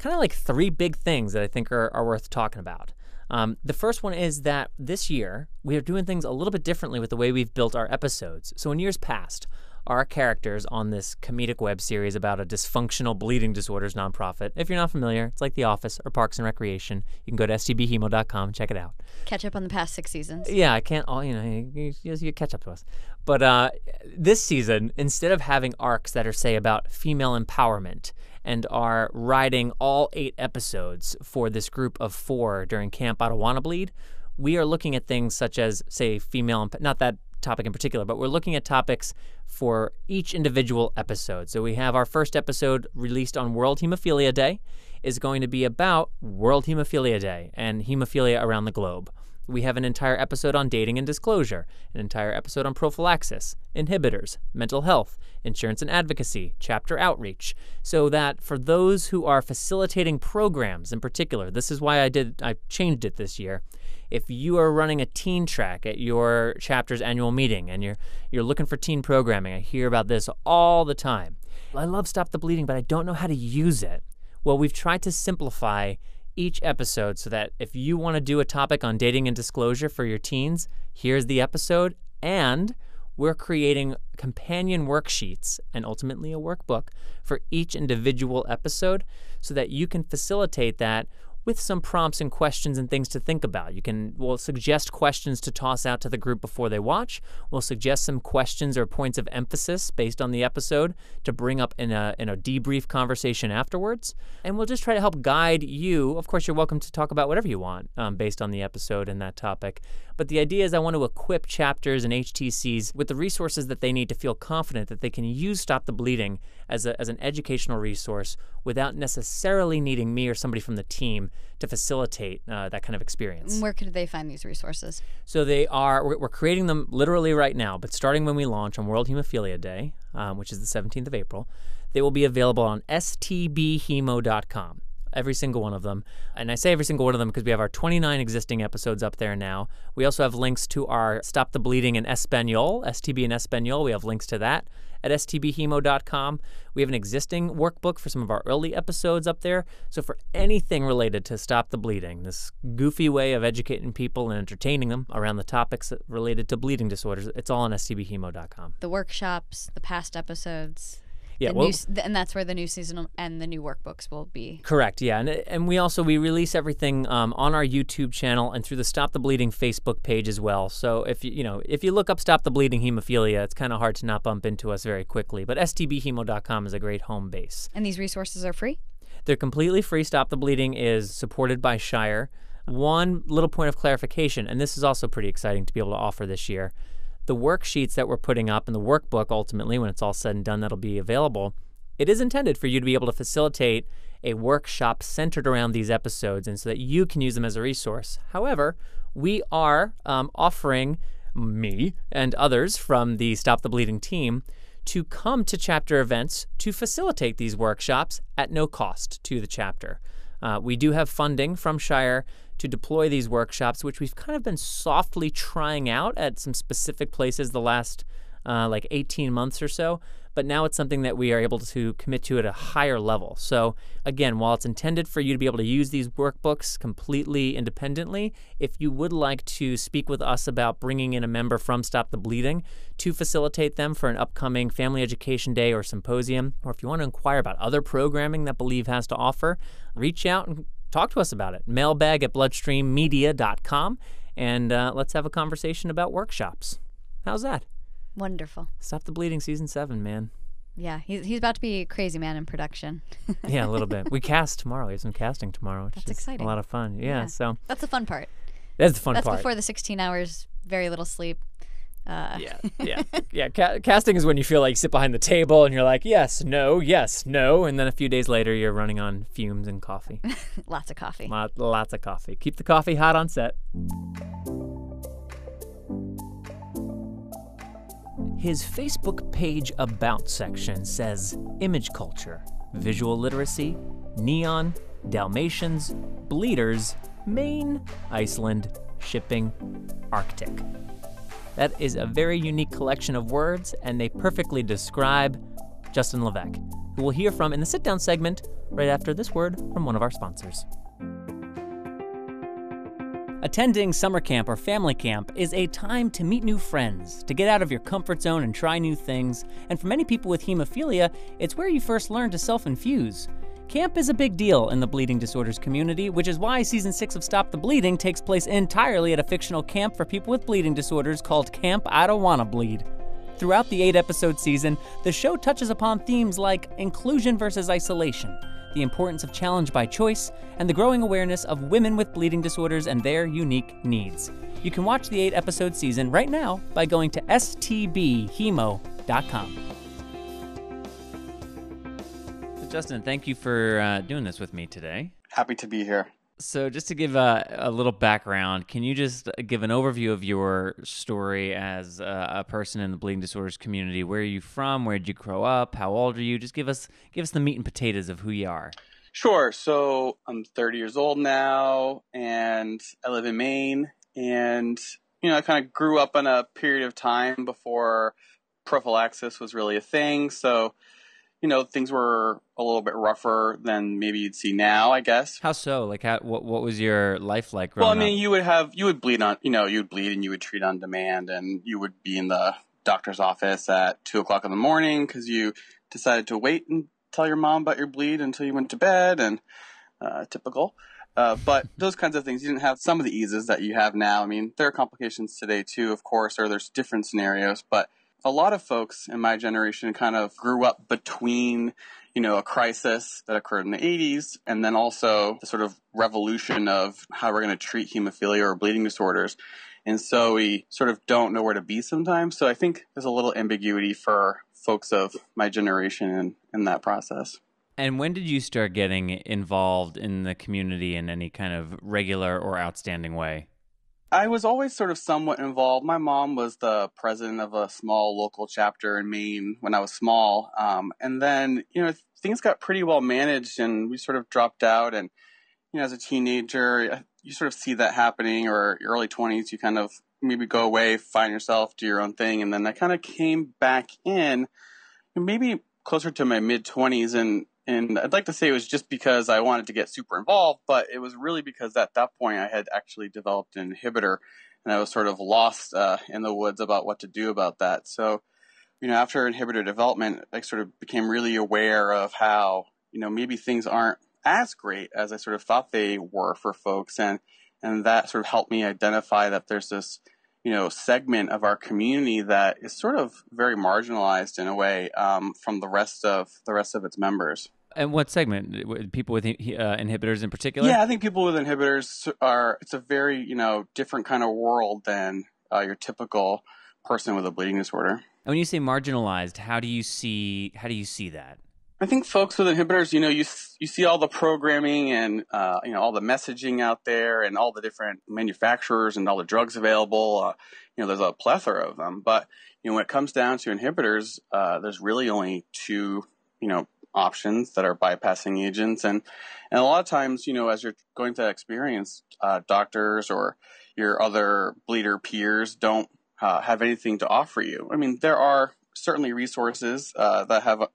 of like 3 big things that I think are worth talking about. The first one is that this year, we are doing things a little bit differently with the way we've built our episodes. So in years past, our characters on this comedic web series about a dysfunctional bleeding disorders nonprofit, if you're not familiar, it's like The Office or Parks and Recreation. You can go to stbhemo.com and check it out. Catch up on the past 6 seasons. Yeah, I can't, you catch up to us. But this season, instead of having arcs that are, say, about female empowerment and are writing all 8 episodes for this group of 4 during Camp I Don't Wanna Bleed, we are looking at things such as, say, not that topic in particular, but we're looking at topics for each individual episode. So we have our first episode released on World Hemophilia Day is going to be about World Hemophilia Day and hemophilia around the globe. We have an entire episode on dating and disclosure, an entire episode on prophylaxis, inhibitors, mental health, insurance and advocacy, chapter outreach, so that for those who are facilitating programs in particular, this is why I changed it this year. If you are running a teen track at your chapter's annual meeting and you're looking for teen programming, I hear about this all the time. I love Stop the Bleeding, but I don't know how to use it. Well, we've tried to simplify each episode so that if you want to do a topic on dating and disclosure for your teens, here's the episode, and we're creating companion worksheets and ultimately a workbook for each individual episode so that you can facilitate that with some prompts and questions and things to think about. We'll suggest questions to toss out to the group before they watch. We'll suggest some questions or points of emphasis based on the episode to bring up in a debrief conversation afterwards. And we'll just try to help guide you. Of course, you're welcome to talk about whatever you want based on the episode and that topic. But the idea is I want to equip chapters and HTCs with the resources that they need to feel confident that they can use Stop the Bleeding as an educational resource without necessarily needing me or somebody from the team to facilitate that kind of experience. Where could they find these resources? So we're creating them literally right now, but starting when we launch on World Hemophilia Day, which is the 17th of April, they will be available on stbhemo.com. Every single one of them. And I say every single one of them because we have our 29 existing episodes up there now. We also have links to our Stop the Bleeding in Espanol, STB in Espanol. We have links to that at stbhemo.com. We have an existing workbook for some of our early episodes up there. So for anything related to Stop the Bleeding, this goofy way of educating people and entertaining them around the topics related to bleeding disorders, it's all on stbhemo.com. The workshops, the past episodes. Yeah, and that's where the new season and the new workbooks will be. Correct, yeah. And we release everything on our YouTube channel and through the Stop the Bleeding Facebook page as well. So if you look up Stop the Bleeding Hemophilia, it's kind of hard to not bump into us very quickly. But stbhemo.com is a great home base. And these resources are free? They're completely free. Stop the Bleeding is supported by Shire. One little point of clarification, and this is also pretty exciting to be able to offer this year. the worksheets that we're putting up and the workbook, ultimately, when it's all said and done, that'll be available, it is intended for you to be able to facilitate a workshop centered around these episodes and so that you can use them as a resource. However, we are offering me and others from the Stop the Bleeding team to come to chapter events to facilitate these workshops at no cost to the chapter. We do have funding from Shire to deploy these workshops, which we've kind of been softly trying out at some specific places the last 18 months or so. But now it's something that we are able to commit to at a higher level. So again, while it's intended for you to be able to use these workbooks completely independently, if you would like to speak with us about bringing in a member from Stop the Bleeding to facilitate them for an upcoming family education day or symposium, or if you want to inquire about other programming that Believe has to offer, reach out and talk to us about it. mailbag@bloodstreammedia.com, and let's have a conversation about workshops. How's that? Wonderful. Stop the Bleeding Season 7, man. Yeah, he's about to be a crazy man in production. Yeah, a little bit. We cast tomorrow. We have some casting tomorrow, which That's is exciting. a lot of fun. Yeah, so That's the fun part. that's the fun That's part. before the 16 hours, very little sleep. Yeah. Casting is when you feel like you sit behind the table and you're like, yes, no, and then a few days later you're running on fumes and coffee. Lots of coffee. Lots of coffee. Keep the coffee hot on set. His Facebook page About section says image culture, visual literacy, neon, Dalmatians, bleeders, Maine, Iceland, shipping, Arctic. That is a very unique collection of words, and they perfectly describe Justin Levesque, who we'll hear from in the sit-down segment right after this word from one of our sponsors. Attending summer camp or family camp is a time to meet new friends, to get out of your comfort zone and try new things, and for many people with hemophilia, it's where you first learn to self-infuse. Camp is a big deal in the bleeding disorders community, which is why Season 6 of Stop the Bleeding takes place entirely at a fictional camp for people with bleeding disorders called Camp I Don't Wanna Bleed. Throughout the 8-episode season, the show touches upon themes like inclusion versus isolation, the importance of challenge by choice, and the growing awareness of women with bleeding disorders and their unique needs. You can watch the 8-episode season right now by going to stbhemo.com. Justin, thank you for doing this with me today. Happy to be here. So just to give a little background, can you just give an overview of your story as a person in the bleeding disorders community? Where are you from? Where did you grow up? How old are you? Just give us the meat and potatoes of who you are. Sure. So I'm 30 years old now, and I live in Maine. And, I kind of grew up in a period of time before prophylaxis was really a thing. So, things were a little bit rougher than maybe you'd see now, I guess. How so? Like, what was your life like growing up? Well, you would bleed on, you'd bleed and you would treat on demand, and you would be in the doctor's office at 2:00 in the morning because you decided to wait and tell your mom about your bleed until you went to bed, and typical. But those kinds of things, you didn't have some of the eases that you have now. There are complications today too, of course, or there's different scenarios, but a lot of folks in my generation kind of grew up between, a crisis that occurred in the 80s and then also the sort of revolution of how we're going to treat hemophilia or bleeding disorders. And so we sort of don't know where to be sometimes. So I think there's a little ambiguity for folks of my generation in that process. And when did you start getting involved in the community in any kind of regular or outstanding way? I was always sort of somewhat involved. My mom was the president of a small local chapter in Maine when I was small. And then, things got pretty well managed and we sort of dropped out. And, as a teenager, you sort of see that happening, or your early 20s, you kind of maybe go away, find yourself, do your own thing. And then I kind of came back in maybe closer to my mid-20s. And I'd like to say it was just because I wanted to get super involved, but it was really because at that point I had actually developed an inhibitor and I was sort of lost in the woods about what to do about that. So, after inhibitor development, I sort of became really aware of how, maybe things aren't as great as I sort of thought they were for folks. And that sort of helped me identify that there's this, segment of our community that is sort of very marginalized in a way from the rest of its members. And what segment? People with inhibitors in particular? Yeah, I think people with inhibitors it's a very, different kind of world than your typical person with a bleeding disorder. And when you say marginalized, how do you see that? I think folks with inhibitors, you see all the programming and all the messaging out there, and all the different manufacturers and all the drugs available. There's a plethora of them. But when it comes down to inhibitors, there's really only two options that are bypassing agents, and a lot of times, as you're going through that experience, doctors or your other bleeder peers don't have anything to offer you. I mean, there are certainly resources that have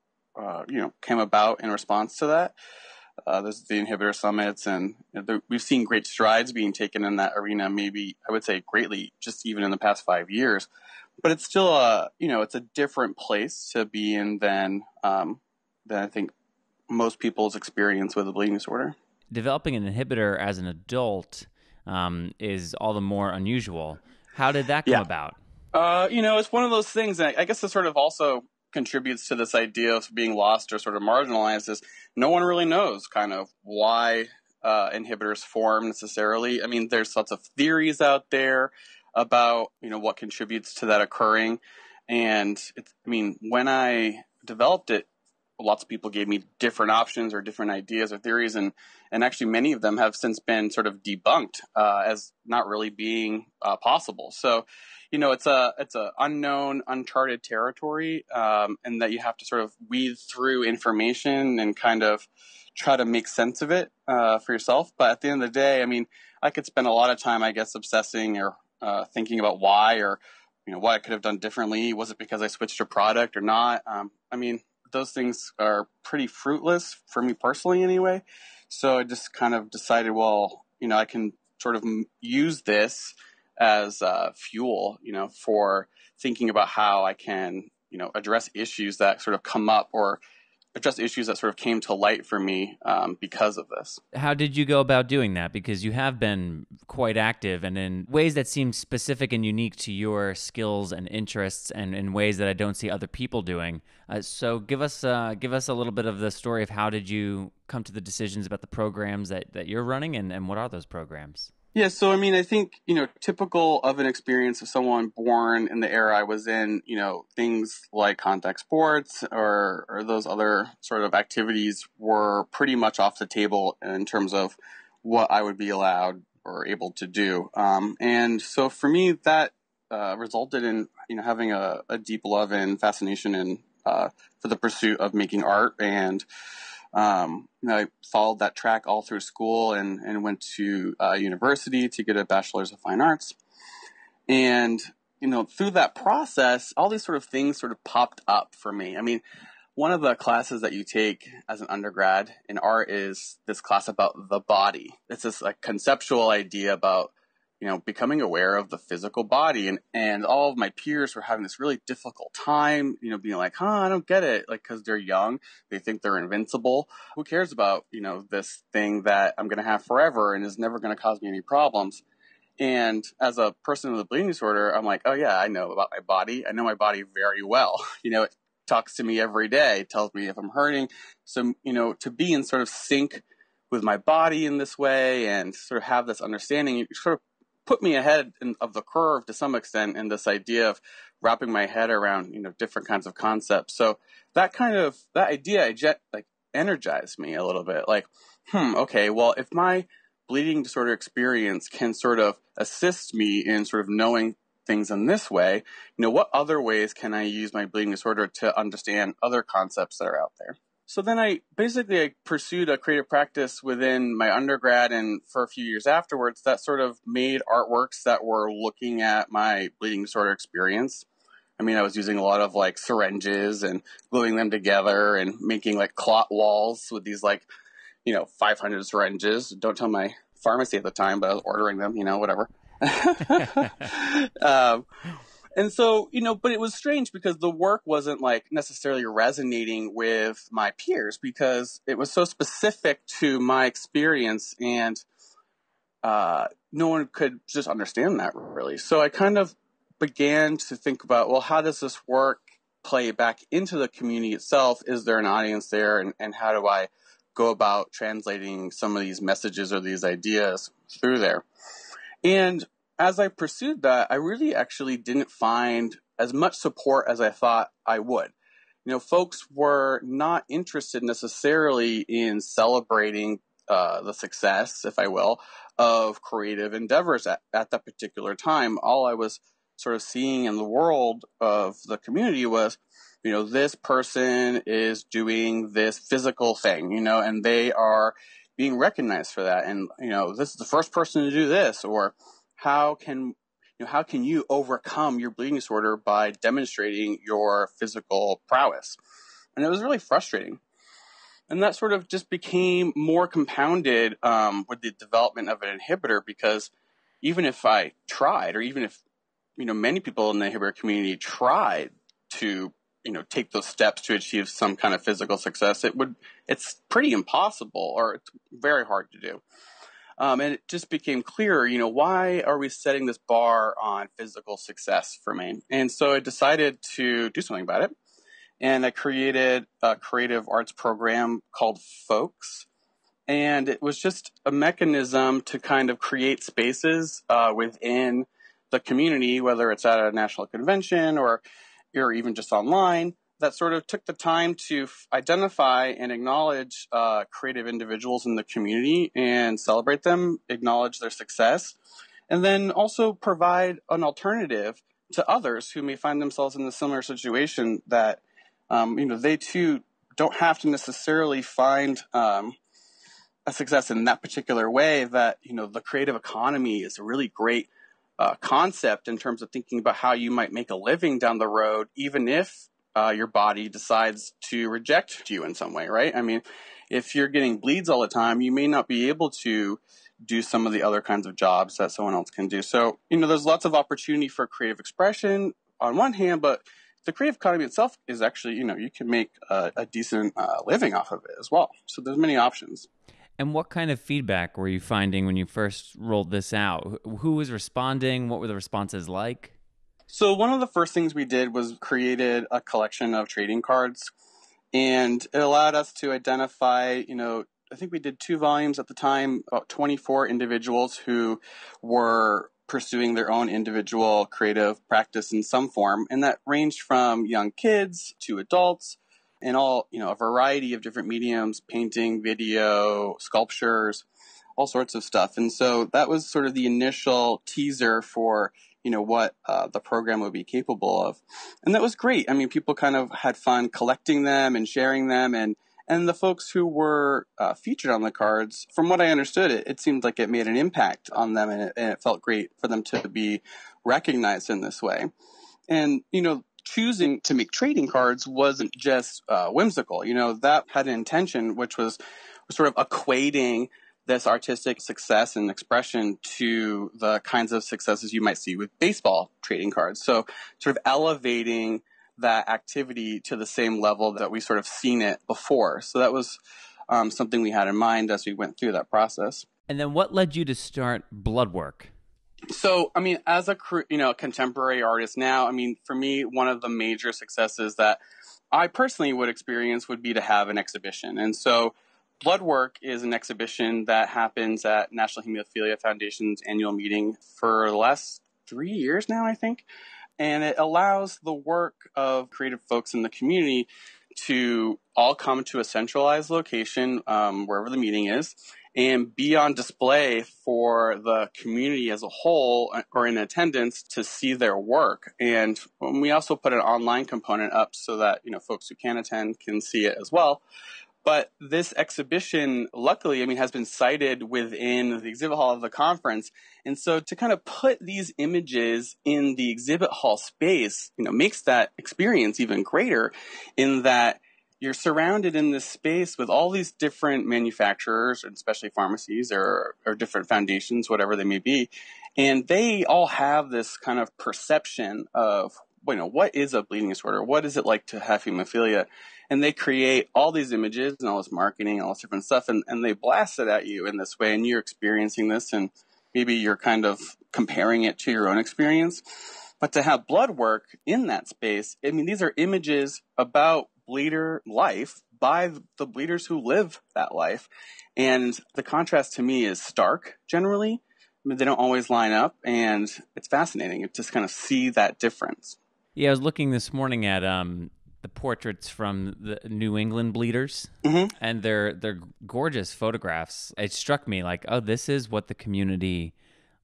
came about in response to that. There's the inhibitor summits, and we've seen great strides being taken in that arena, maybe I would say greatly, just even in the past 5 years. But it's still it's a different place to be in than I think most people's experience with a bleeding disorder. Developing an inhibitor as an adult is all the more unusual. How did that come about? It's one of those things, and I guess it sort of also contributes to this idea of being lost or sort of marginalized, is no one really knows kind of why inhibitors form necessarily. I mean, there's lots of theories out there about, what contributes to that occurring. And when I developed it, lots of people gave me different options or different ideas or theories. And actually many of them have since been sort of debunked as not really being possible. So, it's a unknown, uncharted territory, and that you have to sort of weed through information and kind of try to make sense of it for yourself. But at the end of the day, I could spend a lot of time, I guess, obsessing or thinking about why, or what I could have done differently. Was it because I switched a product or not? Those things are pretty fruitless for me personally, anyway. So I just kind of decided, well, I can sort of use this as fuel, for thinking about how I can, address issues that sort of come up, or address issues that sort of came to light for me because of this. How did you go about doing that? Because you have been quite active, and in ways that seem specific and unique to your skills and interests, and in ways that I don't see other people doing. So give us a little bit of the story of how did you come to the decisions about the programs that you're running, and what are those programs? Yeah, so I think, typical of an experience of someone born in the era I was in, things like contact sports or those other sort of activities were pretty much off the table in terms of what I would be allowed or able to do. And so for me, that resulted in, having a deep love and fascination for the pursuit of making art. And I followed that track all through school and went to university to get a bachelor's of fine arts. And, through that process, all these sort of things sort of popped up for me. One of the classes that you take as an undergrad in art is this class about the body. It's this conceptual idea about, becoming aware of the physical body. And all of my peers were having this really difficult time, being like, I don't get it. Because they're young, they think they're invincible. Who cares about, this thing that I'm going to have forever and is never going to cause me any problems? And as a person with a bleeding disorder, I'm like, oh yeah, I know about my body. I know my body very well. It talks to me every day, tells me if I'm hurting. So, to be in sort of sync with my body in this way and sort of have this understanding, you sort of put me ahead of the curve to some extent in this idea of wrapping my head around, different kinds of concepts. So that idea energized me a little bit. Okay, well, if my bleeding disorder experience can sort of assist me in sort of knowing things in this way, what other ways can I use my bleeding disorder to understand other concepts that are out there? So then I pursued a creative practice within my undergrad, and for a few years afterwards, that sort of made artworks that were looking at my bleeding disorder experience. I was using a lot of syringes and gluing them together and making clot walls with these 500 syringes. Don't tell my pharmacy at the time, but I was ordering them, whatever. And so, but it was strange because the work wasn't necessarily resonating with my peers because it was so specific to my experience, and no one could just understand that really. So I kind of began to think about, well, how does this work play back into the community itself? Is there an audience there? And how do I go about translating some of these messages or these ideas through there? And as I pursued that, I really actually didn't find as much support as I thought I would. Folks were not interested necessarily in celebrating the success, if I will, of creative endeavors at that particular time. All I was sort of seeing in the world of the community was, this person is doing this physical thing, and they are being recognized for that. And, this is the first person to do this, or how can you overcome your bleeding disorder by demonstrating your physical prowess? And it was really frustrating. And that sort of just became more compounded with the development of an inhibitor, because even if I tried, or even if, many people in the inhibitor community tried to, take those steps to achieve some kind of physical success, it's pretty impossible, or it's very hard to do. And it just became clear, why are we setting this bar on physical success for me? And so I decided to do something about it. And I created a creative arts program called Folks. And it was just a mechanism to kind of create spaces within the community, whether it's at a national convention or even just online, that sort of took the time to identify and acknowledge creative individuals in the community and celebrate them, acknowledge their success, and then also provide an alternative to others who may find themselves in a similar situation that, they too don't have to necessarily find a success in that particular way. That, the creative economy is a really great concept in terms of thinking about how you might make a living down the road, even if your body decides to reject you in some way, right? I mean, if you're getting bleeds all the time, you may not be able to do some of the other kinds of jobs that someone else can do. So, there's lots of opportunity for creative expression on one hand, but the creative economy itself is actually, you can make a decent living off of it as well. So there's many options. And what kind of feedback were you finding when you first rolled this out? Who was responding? What were the responses like? So one of the first things we did was created a collection of trading cards, and it allowed us to identify, I think we did 2 volumes at the time, about 24 individuals who were pursuing their own individual creative practice in some form. And that ranged from young kids to adults, and all, a variety of different mediums: painting, video, sculptures, all sorts of stuff. And so that was sort of the initial teaser for, what the program would be capable of. And that was great. I mean, people kind of had fun collecting them and sharing them. And the folks who were featured on the cards, from what I understood, it seemed like it made an impact on them, and it felt great for them to be recognized in this way. And, choosing to make trading cards wasn't just whimsical. That had an intention, which was sort of equating this artistic success and expression to the kinds of successes you might see with baseball trading cards. So sort of elevating that activity to the same level that we sort of seen it before. So that was something we had in mind as we went through that process. And then what led you to start Bloodwork? So, I mean, as a contemporary artist now, I mean, for me, one of the major successes that I personally would experience would be to have an exhibition. And so Bloodwork is an exhibition that happens at National Hemophilia Foundation's annual meeting for the last 3 years now, I think. And it allows the work of creative folks in the community to all come to a centralized location, wherever the meeting is, and be on display for the community as a whole or in attendance to see their work. And we also put an online component up so that, folks who can attend can see it as well. But this exhibition, luckily, has been cited within the exhibit hall of the conference. And so to kind of put these images in the exhibit hall space, makes that experience even greater, in that you're surrounded in this space with all these different manufacturers, and especially pharmacies or different foundations, whatever they may be. And they all have this kind of perception of, what is a bleeding disorder? What is it like to have hemophilia? And they create all these images and all this marketing and all this different stuff, and they blast it at you in this way, and you're experiencing this, and maybe you're kind of comparing it to your own experience. But to have Bloodwork in that space, these are images about bleeder life by the bleeders who live that life. And the contrast to me is stark generally, they don't always line up, and it's fascinating to just kind of see that difference. Yeah, I was looking this morning at the portraits from the New England Bleeders, and they're gorgeous photographs. It struck me like, oh, this is what the community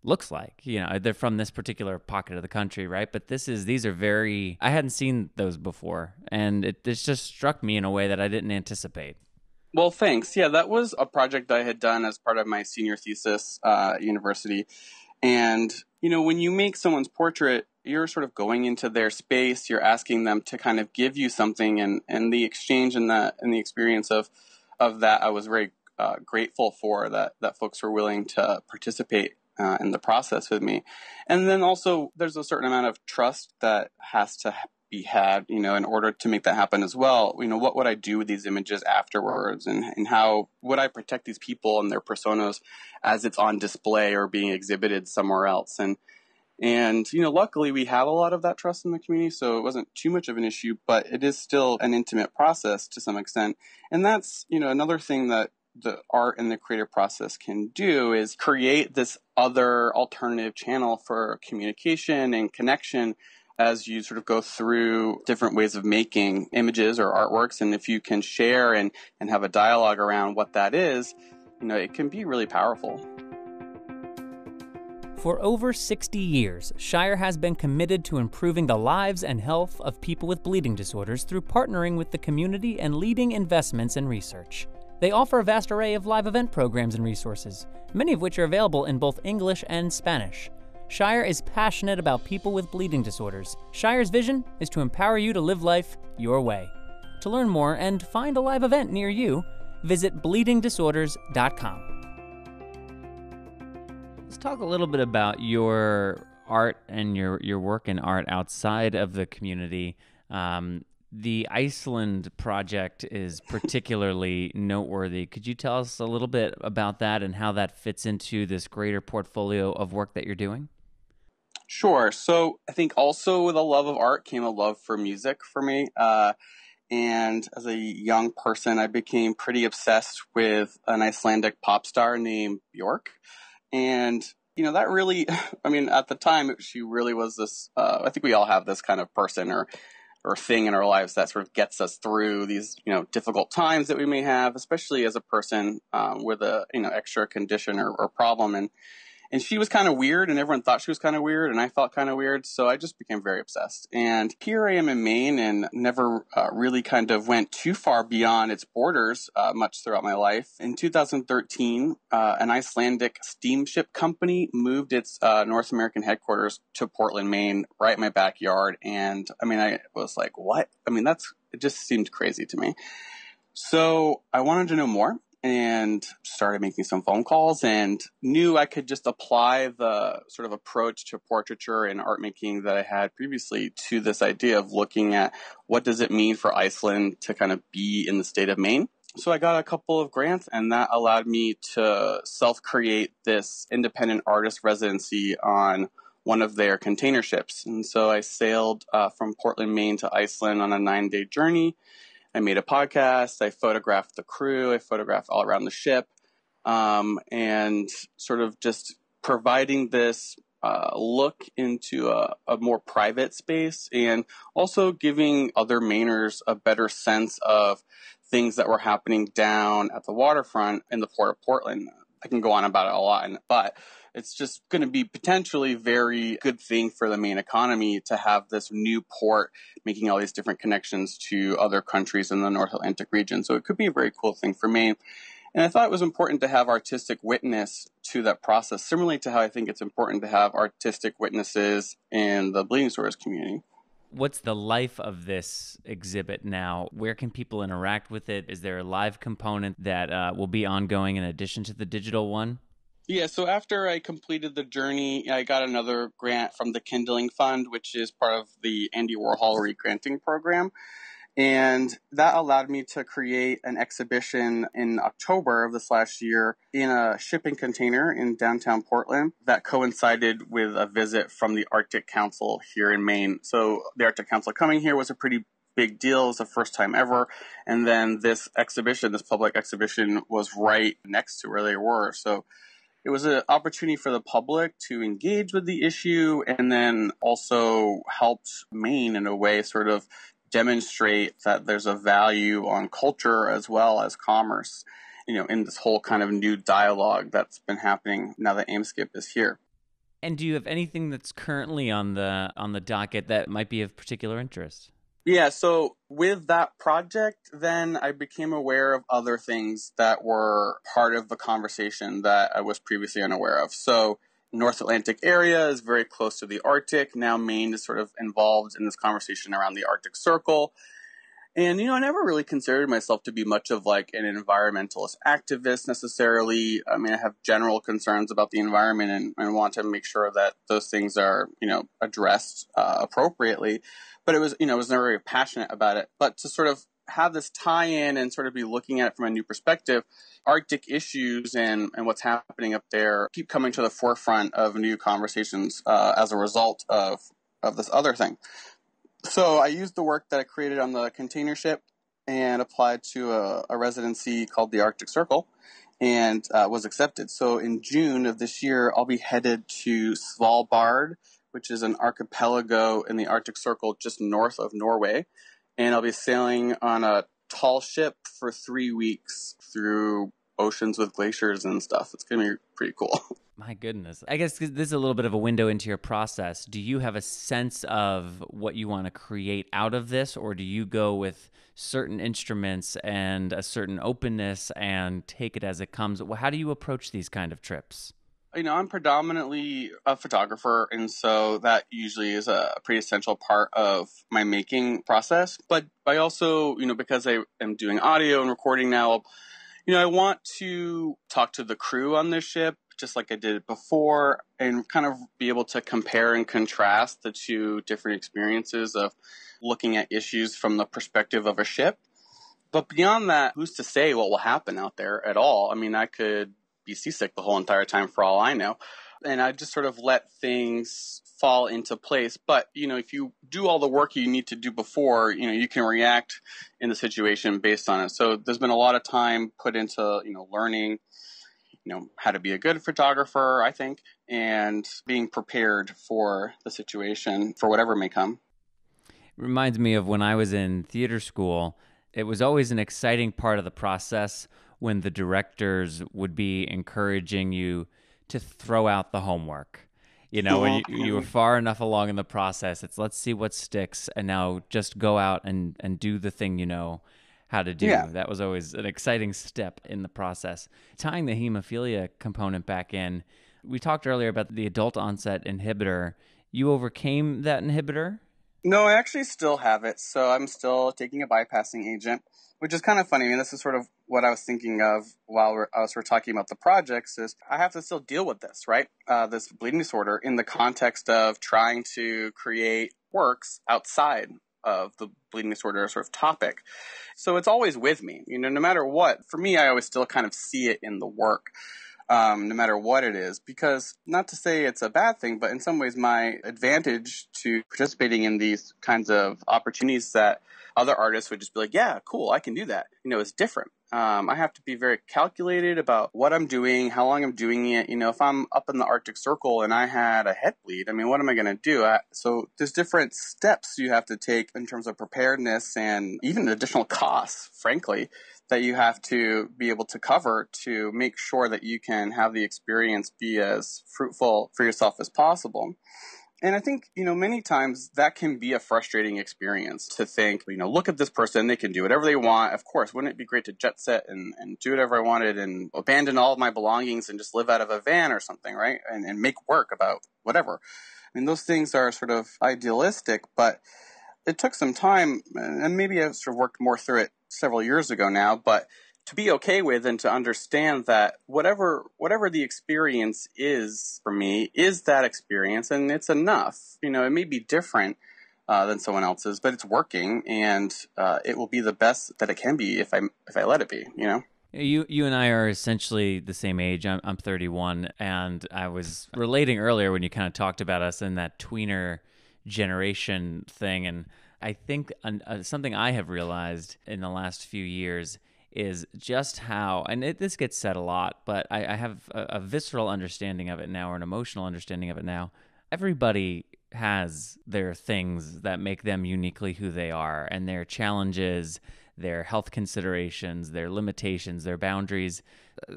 looks like. You know, they're from this particular pocket of the country, right? But these are very, I hadn't seen those before, and it just struck me in a way that I didn't anticipate. Well, thanks. Yeah, that was a project I had done as part of my senior thesis at university. And, you know, when you make someone's portrait, you're sort of going into their space, you're asking them to kind of give you something, and the exchange and the experience of that, I was very grateful for that folks were willing to participate in the process with me. And then also there's a certain amount of trust that has to be had, you know, in order to make that happen as well. You know, what would I do with these images afterwards, and how would I protect these people and their personas as it's on display or being exhibited somewhere else? And you know, luckily we have a lot of that trust in the community, so it wasn't too much of an issue, but it is still an intimate process to some extent. And that's, you know, another thing that the art and the creative process can do is create this other alternative channel for communication and connection as you sort of go through different ways of making images or artworks. And if you can share and have a dialogue around what that is, you know, it can be really powerful. For over 60 years, Shire has been committed to improving the lives and health of people with bleeding disorders through partnering with the community and leading investments in research. They offer a vast array of live event programs and resources, many of which are available in both English and Spanish. Shire is passionate about people with bleeding disorders. Shire's vision is to empower you to live life your way. To learn more and find a live event near you, visit bleedingdisorders.com. Let's talk a little bit about your art and your work in art outside of the community. The Iceland project is particularly noteworthy. Could you tell us a little bit about that and how that fits into this greater portfolio of work that you're doing? Sure. So I think also with a love of art came a love for music for me. And as a young person, I became pretty obsessed with an Icelandic pop star named Björk. And, you know, that really, I mean, at the time, she really was this, I think we all have this kind of person or thing in our lives that sort of gets us through these, you know, difficult times that we may have, especially as a person with a, you know, extra condition or problem. And she was kind of weird, and everyone thought she was kind of weird, and I felt kind of weird, so I just became very obsessed. And here I am in Maine, and never really kind of went too far beyond its borders much throughout my life. In 2013, an Icelandic steamship company moved its North American headquarters to Portland, Maine, right in my backyard. And I mean, I was like, what? I mean, it just seemed crazy to me. So I wanted to know more, and started making some phone calls, and knew I could just apply the sort of approach to portraiture and art making that I had previously to this idea of looking at what does it mean for Iceland to kind of be in the state of Maine. So I got a couple of grants, and that allowed me to self-create this independent artist residency on one of their container ships. And so I sailed from Portland, Maine to Iceland on a 9-day journey. I made a podcast, I photographed the crew, I photographed all around the ship, and sort of just providing this look into a more private space, and also giving other Mainers a better sense of things that were happening down at the waterfront in the Port of Portland. I can go on about it a lot, but it's just going to be potentially very good thing for the Maine economy to have this new port making all these different connections to other countries in the North Atlantic region. So it could be a very cool thing for Maine. And I thought it was important to have artistic witness to that process, similarly to how I think it's important to have artistic witnesses in the bleeding disorders community. What's the life of this exhibit now? Where can people interact with it? Is there a live component that will be ongoing in addition to the digital one? Yeah, so after I completed the journey, I got another grant from the Kindling Fund, which is part of the Andy Warhol Regranting Program. And that allowed me to create an exhibition in October of this last year in a shipping container in downtown Portland that coincided with a visit from the Arctic Council here in Maine. So the Arctic Council coming here was a pretty big deal. It was the first time ever. And then this exhibition, this public exhibition, was right next to where they were. So It was an opportunity for the public to engage with the issue and then also helped Maine in a way sort of demonstrate that there's a value on culture as well as commerce, in this whole kind of new dialogue that's been happening now that AIMSCIP is here. And do you have anything that's currently on the docket that might be of particular interest? Yeah, so with that project, then I became aware of other things that were part of the conversation that I was previously unaware of. So North Atlantic area is very close to the Arctic. Now Maine is sort of involved in this conversation around the Arctic Circle. And, I never really considered myself to be much of like an environmentalist activist necessarily. I mean, I have general concerns about the environment and want to make sure that those things are, addressed appropriately. But it was, I was never very passionate about it. But to sort of have this tie-in and sort of be looking at it from a new perspective, Arctic issues and what's happening up there keep coming to the forefront of new conversations as a result of this other thing. So I used the work that I created on the container ship and applied to a residency called the Arctic Circle and was accepted. So in June of this year, I'll be headed to Svalbard, which is an archipelago in the Arctic Circle just north of Norway. And I'll be sailing on a tall ship for 3 weeks through oceans with glaciers and stuff. It's going to be pretty cool. My goodness. I guess this is a little bit of a window into your process. Do you have a sense of what you want to create out of this, or do you go with certain instruments and a certain openness and take it as it comes? How do you approach these kind of trips? I'm predominantly a photographer, and so that usually is a pretty essential part of my making process. But I also, because I am doing audio and recording now, I want to talk to the crew on this ship, just like I did before, and kind of be able to compare and contrast the two different experiences of looking at issues from the perspective of a ship. But beyond that, who's to say what will happen out there at all? I mean, I could be seasick the whole entire time for all I know. And I just sort of let things fall into place. But, if you do all the work you need to do before, you can react in the situation based on it. So there's been a lot of time put into, learning, how to be a good photographer, I think, and being prepared for the situation for whatever may come. It reminds me of when I was in theater school. It was always an exciting part of the process when the directors would be encouraging you to throw out the homework. When you were far enough along in the process, it's let's see what sticks, and now just go out and do the thing you know how to do. Yeah. That was always an exciting step in the process. Tying the hemophilia component back in, we talked earlier about the adult onset inhibitor. You overcame that inhibitor? No, I actually still have it. So I'm still taking a bypassing agent, which is kind of funny. I mean, this is sort of what I was thinking of while we're talking about the projects is I have to still deal with this, right? This bleeding disorder in the context of trying to create works outside of the bleeding disorder sort of topic. So it's always with me, no matter what. For me, I always still kind of see it in the work, no matter what it is, because not to say it's a bad thing, but in some ways my advantage to participating in these kinds of opportunities that other artists would just be like, yeah, cool, I can do that, is different. I have to be very calculated about what I'm doing, how long I'm doing it. If I'm up in the Arctic Circle and I had a head bleed, I mean, what am I going to do? So there's different steps you have to take in terms of preparedness and even additional costs, frankly, that you have to be able to cover to make sure that you can have the experience be as fruitful for yourself as possible. And I think, many times that can be a frustrating experience to think, look at this person, they can do whatever they want. Of course, wouldn't it be great to jet set and do whatever I wanted and abandon all of my belongings and just live out of a van or something, right? And make work about whatever. I mean, those things are sort of idealistic, but it took some time, and maybe I sort of worked more through it several years ago now, but to be okay with and to understand that whatever the experience is for me is that experience, and it's enough. It may be different than someone else's, but it's working, and it will be the best that it can be if I let it be. You and I are essentially the same age. I'm 31, and I was relating earlier when you kind of talked about us in that tweener generation thing, and I think something I have realized in the last few years is just how, and this gets said a lot, but I have a visceral understanding of it now, or an emotional understanding of it now. Everybody has their things that make them uniquely who they are, and their challenges, their health considerations, their limitations, their boundaries.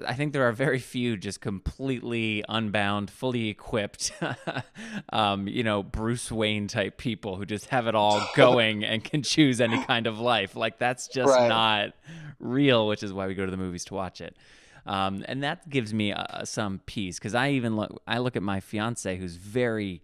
I think there are very few just completely unbound, fully equipped, Bruce Wayne type people who just have it all going and can choose any kind of life. Like, that's just not real, which is why we go to the movies to watch it. And that gives me some peace, because I look at my fiance, who's very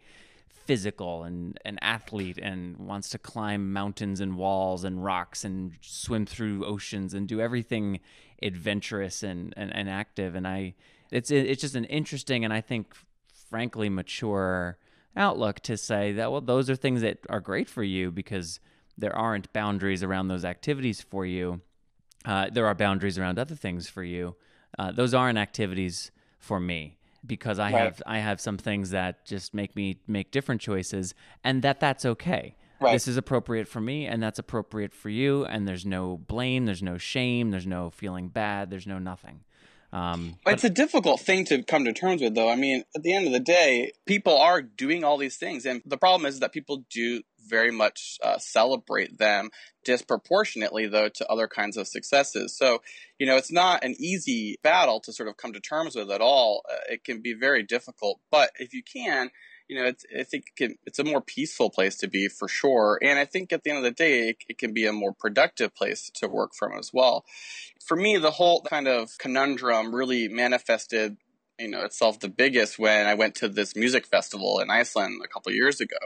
physical and an athlete and wants to climb mountains and walls and rocks and swim through oceans and do everything adventurous and active. And it's just an interesting, and I think frankly mature outlook to say that, well, those are things that are great for you because there aren't boundaries around those activities for you. There are boundaries around other things for you. Those aren't activities for me, because I have some things that just make me make different choices, and that's okay. Right. This is appropriate for me, and that's appropriate for you, and there's no blame, there's no shame, there's no feeling bad, there's no nothing. It's a difficult thing to come to terms with, though. I mean, at the end of the day, people are doing all these things, and the problem is that people do very much celebrate them disproportionately, though, to other kinds of successes. So, it's not an easy battle to sort of come to terms with at all. It can be very difficult, but if you can, I think it's a more peaceful place to be, for sure. And I think at the end of the day, it can be a more productive place to work from as well. For me, the whole kind of conundrum really manifested, itself the biggest when I went to this music festival in Iceland a couple of years ago.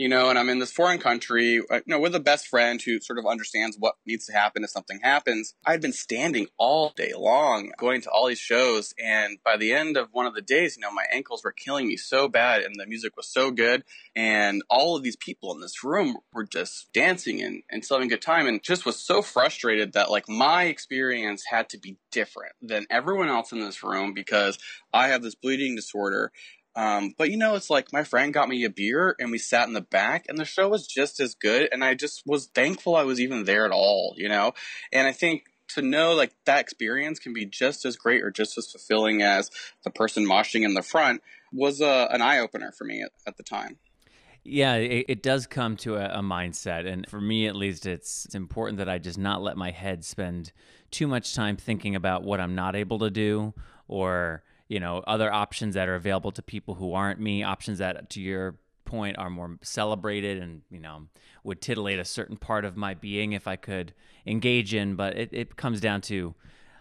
And I'm in this foreign country, with a best friend who sort of understands what needs to happen if something happens. I'd been standing all day long, going to all these shows. And by the end of one of the days, my ankles were killing me so bad, and the music was so good. And all of these people in this room were just dancing and still having a good time, and just was so frustrated that, like, my experience had to be different than everyone else in this room because I have this bleeding disorder. But it's like my friend got me a beer and we sat in the back and the show was just as good. And I just was thankful I was even there at all, And I think to know like that experience can be just as great or just as fulfilling as the person moshing in the front was an eye-opener for me at the time. Yeah, it does come to a mindset. And for me, at least, it's important that I just not let my head spend too much time thinking about what I'm not able to do, or other options that are available to people who aren't me, options that, to your point, are more celebrated and, would titillate a certain part of my being if I could engage in. But it comes down to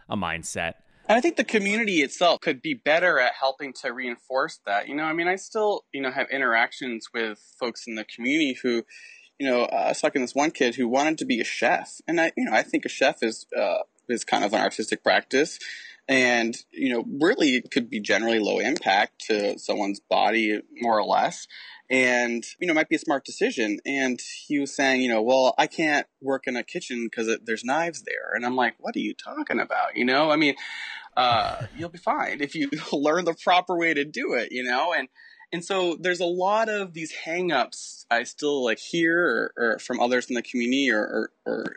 a mindset. And I think the community itself could be better at helping to reinforce that. I still, have interactions with folks in the community who, I was talking to this one kid who wanted to be a chef. And I think a chef is kind of an artistic practice. And, really it could be generally low impact to someone's body, more or less. And, it might be a smart decision. And he was saying, well, I can't work in a kitchen because there's knives there. And I'm like, what are you talking about? You'll be fine if you learn the proper way to do it, And so there's a lot of these hang-ups I still hear or from others in the community or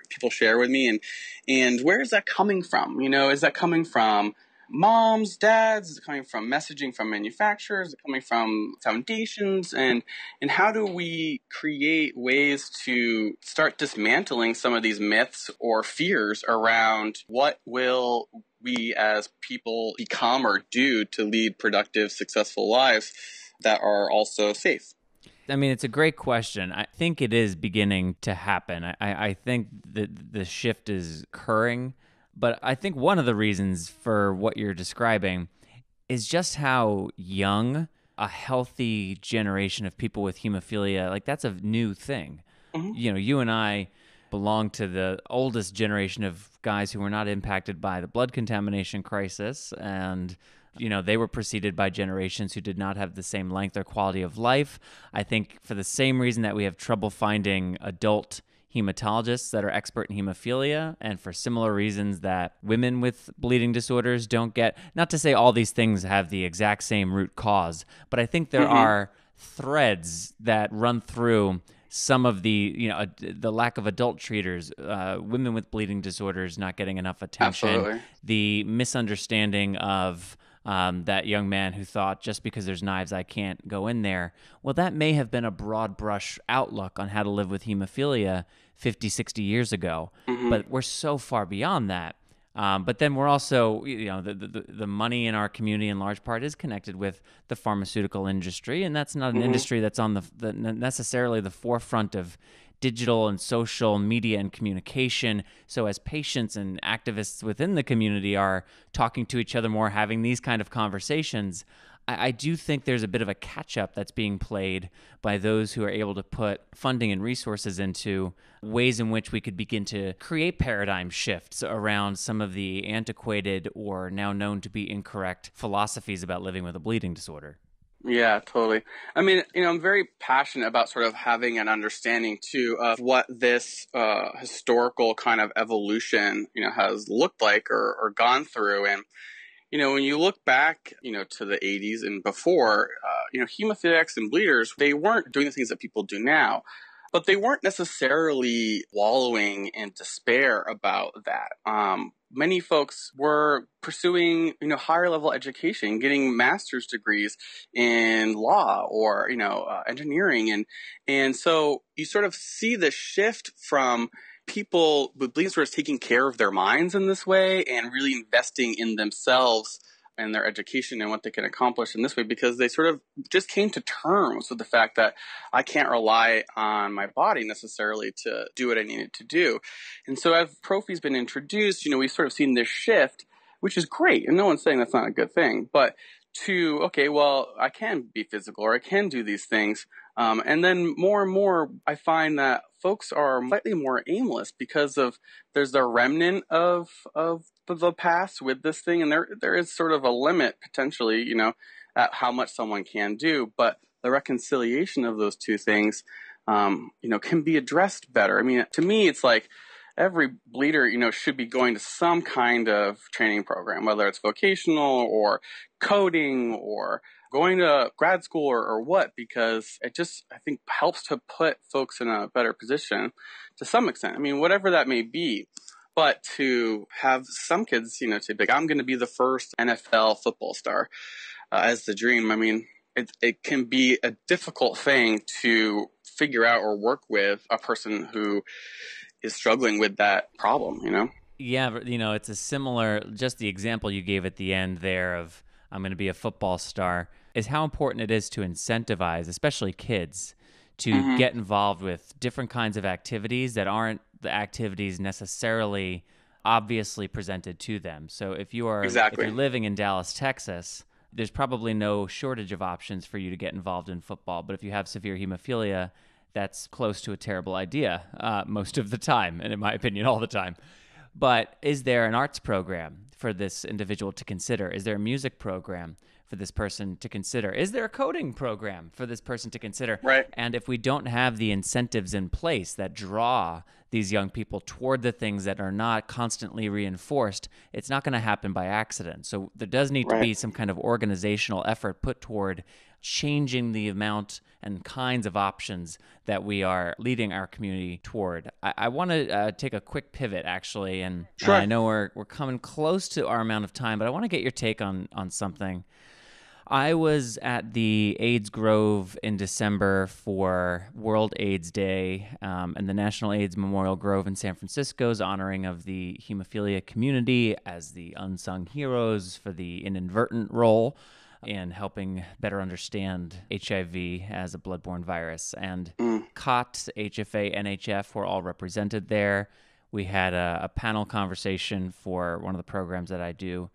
people share with me. And where is that coming from? Is that coming from moms, dads? Is it coming from messaging from manufacturers? Is it coming from foundations? And how do we create ways to start dismantling some of these myths or fears around what will we as people become or do to lead productive, successful lives that are also safe? I mean, it's a great question. I think it is beginning to happen. I think that the shift is occurring. But I think one of the reasons for what you're describing is just how young a healthy generation of people with hemophilia, that's a new thing. Mm-hmm. You and I belong to the oldest generation of guys who were not impacted by the blood contamination crisis, and they were preceded by generations who did not have the same length or quality of life. I think for the same reason that we have trouble finding adult hematologists that are expert in hemophilia, and for similar reasons that women with bleeding disorders don't get. Not to say all these things have the exact same root cause, but I think there are threads that run through some of the lack of adult treaters, women with bleeding disorders not getting enough attention, Absolutely. the misunderstanding of that young man who thought just because there's knives, I can't go in there. Well, that may have been a broad brush outlook on how to live with hemophilia 50, 60 years ago, but we're so far beyond that. But then we're also, the money in our community in large part is connected with the pharmaceutical industry, and that's not an industry that's on the necessarily the forefront of digital and social media and communication. So as patients and activists within the community are talking to each other more, having these kind of conversations, I do think there's a bit of a catch-up that's being played by those who are able to put funding and resources into ways in which we could begin to create paradigm shifts around some of the antiquated or now known to be incorrect philosophies about living with a bleeding disorder. Yeah, totally. I mean, I'm very passionate about sort of having an understanding too of what this historical kind of evolution, has looked like or gone through. And, when you look back, to the 80s and before, hemophiliacs and bleeders, they weren't doing the things that people do now. But they weren't necessarily wallowing in despair about that. Many folks were pursuing, higher level education, getting master's degrees in law or, engineering. And so you sort of see the shift from people with bleeding disorders taking care of their minds in this way and really investing in themselves and their education and what they can accomplish in this way, because they sort of just came to terms with the fact that I can't rely on my body necessarily to do what I needed to do. And so as Prophy's been introduced, we've sort of seen this shift, which is great. And no one's saying that's not a good thing, but to, okay, well, I can be physical or I can do these things. And then more and more, I find that folks are slightly more aimless because there's the remnant of the past with this thing. And there is sort of a limit potentially, at how much someone can do. But the reconciliation of those two things, can be addressed better. I mean, to me, it's like every bleeder, should be going to some kind of training program, whether it's vocational or coding or going to grad school or what, because it just, I think, helps to put folks in a better position to some extent. I mean, whatever that may be. But to have some kids, say, like, I'm going to be the first NFL football star as the dream. I mean, it can be a difficult thing to figure out or work with a person who is struggling with that problem, Yeah, it's a similar, just the example you gave at the end there of I'm going to be a football star, is how important it is to incentivize, especially kids, to get involved with different kinds of activities that aren't the activities necessarily obviously presented to them. So if you're living in Dallas, Texas, there's probably no shortage of options for you to get involved in football. But if you have severe hemophilia, that's close to a terrible idea most of the time, and in my opinion, all the time. But is there an arts program for this individual to consider? Is there a music program for this person to consider? Is there a coding program for this person to consider? Right. And if we don't have the incentives in place that draw these young people toward the things that are not constantly reinforced, it's not going to happen by accident. So there does need to be some kind of organizational effort put toward changing the amount and kinds of options that we are leading our community toward. I want to take a quick pivot, actually, and I know we're coming close to our amount of time, but I want to get your take on something. I was at the AIDS Grove in December for World AIDS Day and the National AIDS Memorial Grove in San Francisco's honoring of the hemophilia community as the unsung heroes for the inadvertent role in helping better understand HIV as a bloodborne virus. And COT, HFA, NHF were all represented there. We had a panel conversation for one of the programs that I do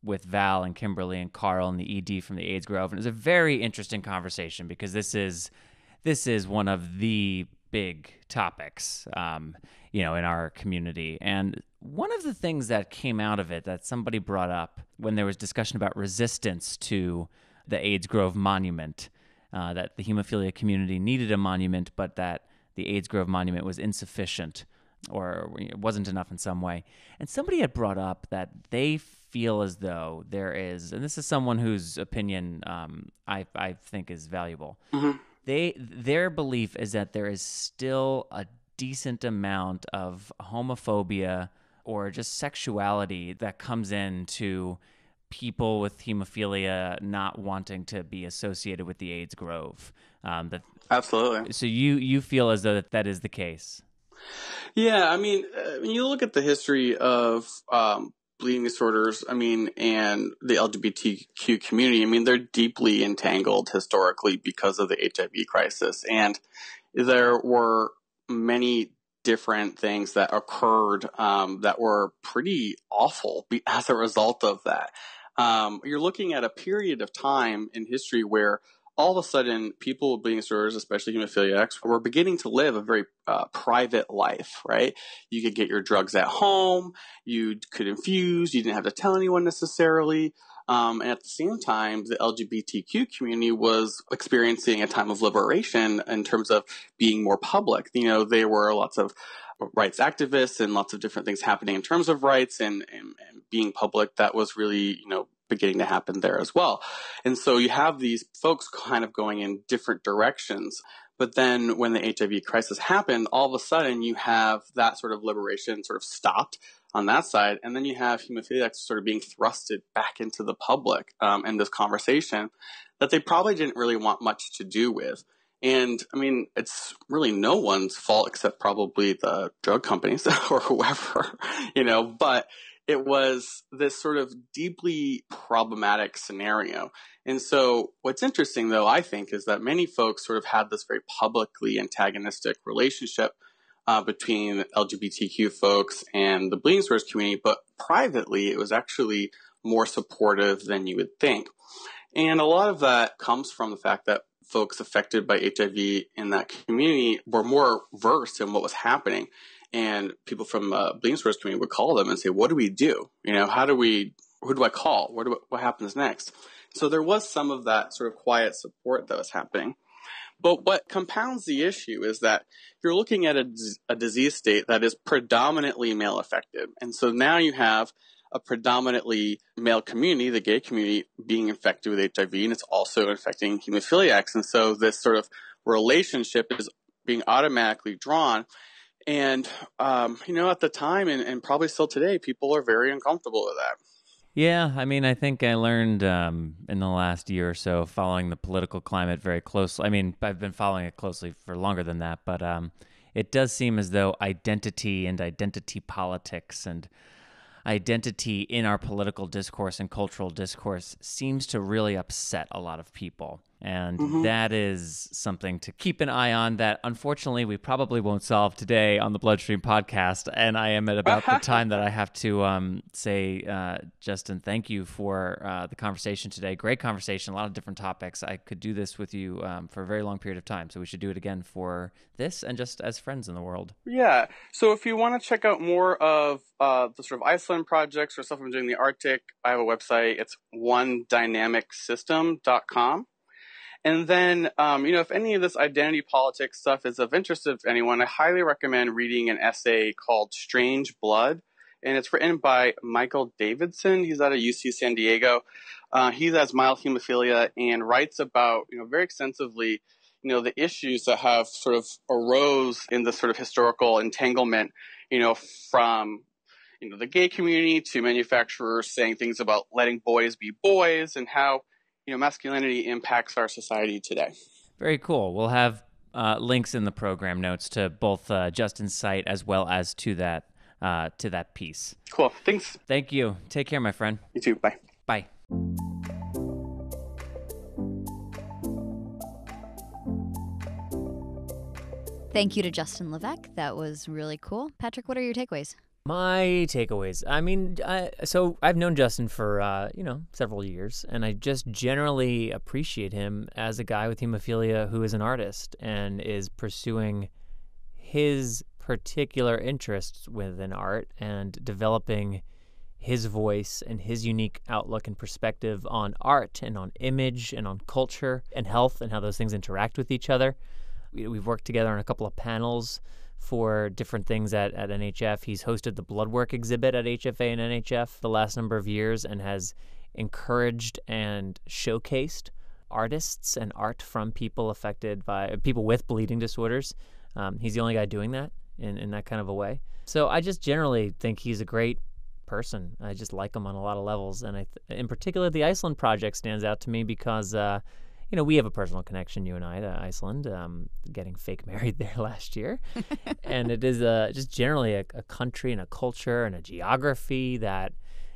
with Val and Kimberly and Carl and the ED from the AIDS Grove. And it was a very interesting conversation because this is one of the big topics, in our community. And one of the things that came out of it that somebody brought up when there was discussion about resistance to the AIDS Grove monument, that the hemophilia community needed a monument, but that the AIDS Grove monument was insufficient or it wasn't enough in some way. And somebody had brought up that they feel as though there is, and this is someone whose opinion I think is valuable, Their belief is that there is still a decent amount of homophobia or just sexuality that comes into people with hemophilia not wanting to be associated with the AIDS Grove. Absolutely. So you feel as though that is the case. Yeah, I mean, when you look at the history of bleeding disorders, I mean, and the LGBTQ community, I mean, they're deeply entangled historically because of the HIV crisis. And there were many different things that occurred that were pretty awful as a result of that. You're looking at a period of time in history where all of a sudden people with bleeding disorders, especially hemophiliacs, were beginning to live a very private life, right? You could get your drugs at home, you could infuse, you didn't have to tell anyone necessarily. And at the same time, the LGBTQ community was experiencing a time of liberation in terms of being more public. You know, there were lots of rights activists and lots of different things happening in terms of rights and being public. That was really, you know, beginning to happen there as well. And so you have these folks kind of going in different directions. But then when the HIV crisis happened, all of a sudden you have that sort of liberation sort of stopped on that side. And then you have hemophiliacs sort of being thrusted back into the public in this conversation that they probably didn't really want much to do with. And I mean, it's really no one's fault except probably the drug companies or whoever, you know, but it was this sort of deeply problematic scenario. And so what's interesting, though, I think, is that many folks sort of had this very publicly antagonistic relationship between LGBTQ folks and the bleeding disorders community, but privately it was actually more supportive than you would think. And a lot of that comes from the fact that folks affected by HIV in that community were more versed in what was happening. And people from the bleeding disorders community would call them and say, what do we do? You know, who do I call? What happens next? So there was some of that sort of quiet support that was happening. But what compounds the issue is that you're looking at a disease state that is predominantly male affected. And so now you have a predominantly male community, the gay community, being infected with HIV, and it's also infecting hemophiliacs. And so this sort of relationship is being automatically drawn. And, you know, at the time and probably still today, people are very uncomfortable with that. Yeah, I mean, I think I learned in the last year or so, following the political climate very closely. I mean, I've been following it closely for longer than that, but it does seem as though identity and identity politics and identity in our political discourse and cultural discourse seems to really upset a lot of people. And that is something to keep an eye on that, unfortunately, we probably won't solve today on the Bloodstream podcast. And I am at about the time that I have to say, Justin, thank you for the conversation today. Great conversation, a lot of different topics. I could do this with you for a very long period of time. So we should do it again for this and just as friends in the world. Yeah. So if you want to check out more of the sort of Iceland projects or stuff I'm doing in the Arctic, I have a website. It's onedynamicsystem.com. And then, you know, if any of this identity politics stuff is of interest to anyone, I highly recommend reading an essay called Strange Blood. And it's written by Michael Davidson. He's out of UC San Diego. He has mild hemophilia and writes about, you know, very extensively, you know, the issues that have sort of arose in the sort of historical entanglement, you know, from, you know, the gay community to manufacturers saying things about letting boys be boys and how, you know, masculinity impacts our society today. Very cool. We'll have links in the program notes to both Justin's site as well as to that piece. Cool. Thanks. Thank you. Take care, my friend. You too. Bye. Bye. Thank you to Justin Levesque. That was really cool. Patrick, what are your takeaways? My takeaways. I mean, so I've known Justin for, several years, and I just generally appreciate him as a guy with hemophilia who is an artist and is pursuing his particular interests within art and developing his voice and his unique outlook and perspective on art and on image and on culture and health and how those things interact with each other. We've worked together on a couple of panels for different things at NHF. He's hosted the Bloodwork exhibit at HFA and NHF the last number of years and has encouraged and showcased artists and art from people affected by people with bleeding disorders. He's the only guy doing that in that kind of a way. So I just generally think he's a great person. I just like him on a lot of levels. And in particular, the Iceland Project stands out to me because, we have a personal connection, you and I, to Iceland, getting fake married there last year. And it is just generally a country and a culture and a geography that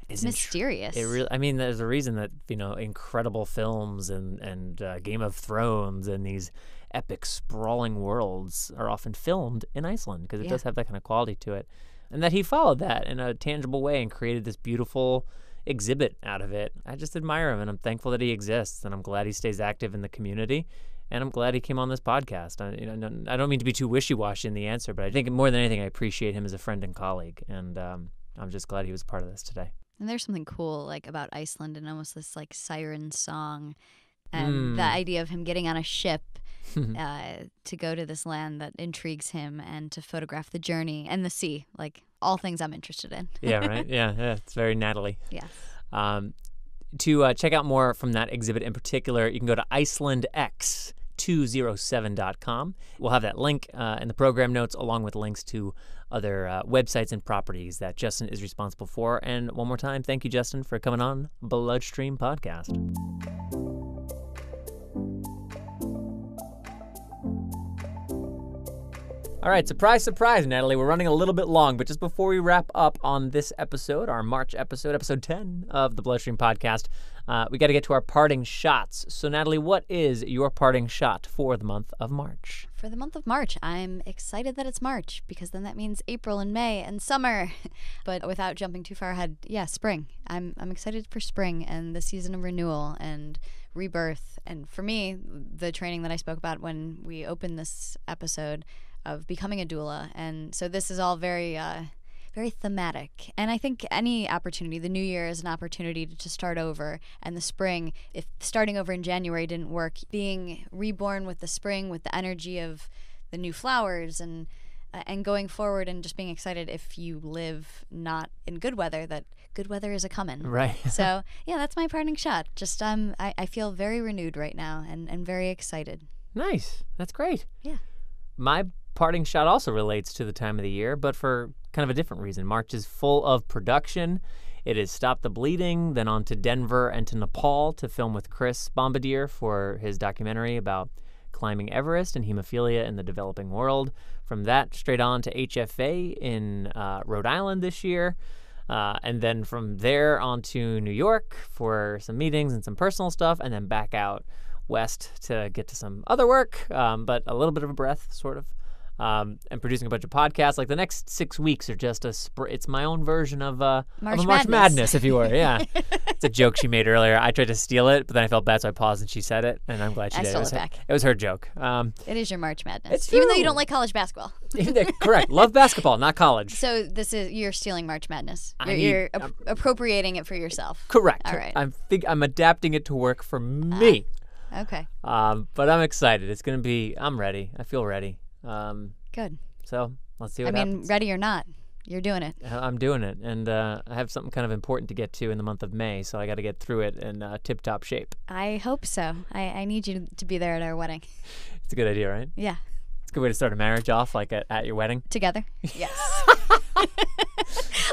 is mysterious. There's a reason that, incredible films and Game of Thrones and these epic sprawling worlds are often filmed in Iceland because it does have that kind of quality to it. And that he followed that in a tangible way and created this beautiful exhibit out of it. I just admire him, and I'm thankful that he exists, and I'm glad he stays active in the community, and I'm glad he came on this podcast. I don't mean to be too wishy-washy in the answer, but I think more than anything, I appreciate him as a friend and colleague, and I'm just glad he was part of this today. And there's something cool about Iceland and almost this siren song, and the idea of him getting on a ship to go to this land that intrigues him and to photograph the journey and the sea, all things I'm interested in. Yeah, right? Yeah, it's very Natalie. Yes. To check out more from that exhibit in particular, you can go to IcelandX207.com. We'll have that link in the program notes along with links to other websites and properties that Justin is responsible for. And one more time, thank you, Justin, for coming on Bloodstream Podcast. All right, surprise, surprise, Natalie. We're running a little bit long, but just before we wrap up on this episode, our March episode 10 of the Bloodstream Podcast, we got to get to our parting shots. So, Natalie, what is your parting shot for the month of March? For the month of March, I'm excited that it's March because then that means April and May and summer. But without jumping too far ahead, spring. I'm excited for spring and the season of renewal and rebirth. And for me, the training that I spoke about when we opened this episode of becoming a doula, and so this is all very very thematic. And I think any opportunity, the new year is an opportunity to start over, and the spring, if starting over in January didn't work, being reborn with the spring, with the energy of the new flowers and going forward, and just being excited if you live not in good weather, that good weather is a-coming. Right. So that's my parting shot. Just I feel very renewed right now and very excited. Nice. That's great. Yeah. My parting shot also relates to the time of the year, but for kind of a different reason. March is full of production. It is Stop the Bleeding, then on to Denver and to Nepal to film with Chris Bombardier for his documentary about climbing Everest and hemophilia in the developing world. From that, straight on to HFA in Rhode Island this year. And then from there on to New York for some meetings and some personal stuff, and then back out west to get to some other work, but a little bit of a breath, sort of. And producing a bunch of podcasts. The next 6 weeks are just it's my own version of March Madness, if you were. Yeah. It's a joke she made earlier. I tried to steal it, but then I felt bad, so I paused and she said it, and I'm glad she did. I stole it back. It was her joke. It is your March Madness. It's true. Even though you don't like college basketball. Correct. Love basketball, not college. So you're stealing March Madness. You're appropriating it for yourself. Correct. All right. I'm adapting it to work for me. Okay. But I'm excited. It's going to be, I'm ready. I feel ready. Good. So let's see what happens. Ready or not, you're doing it. I'm doing it. And I have something kind of important to get to in the month of May, so I got to get through it in tip-top shape. I hope so. I need you to be there at our wedding. It's a good idea, right? Yeah. It's a good way to start a marriage off, at your wedding. Together? Yes.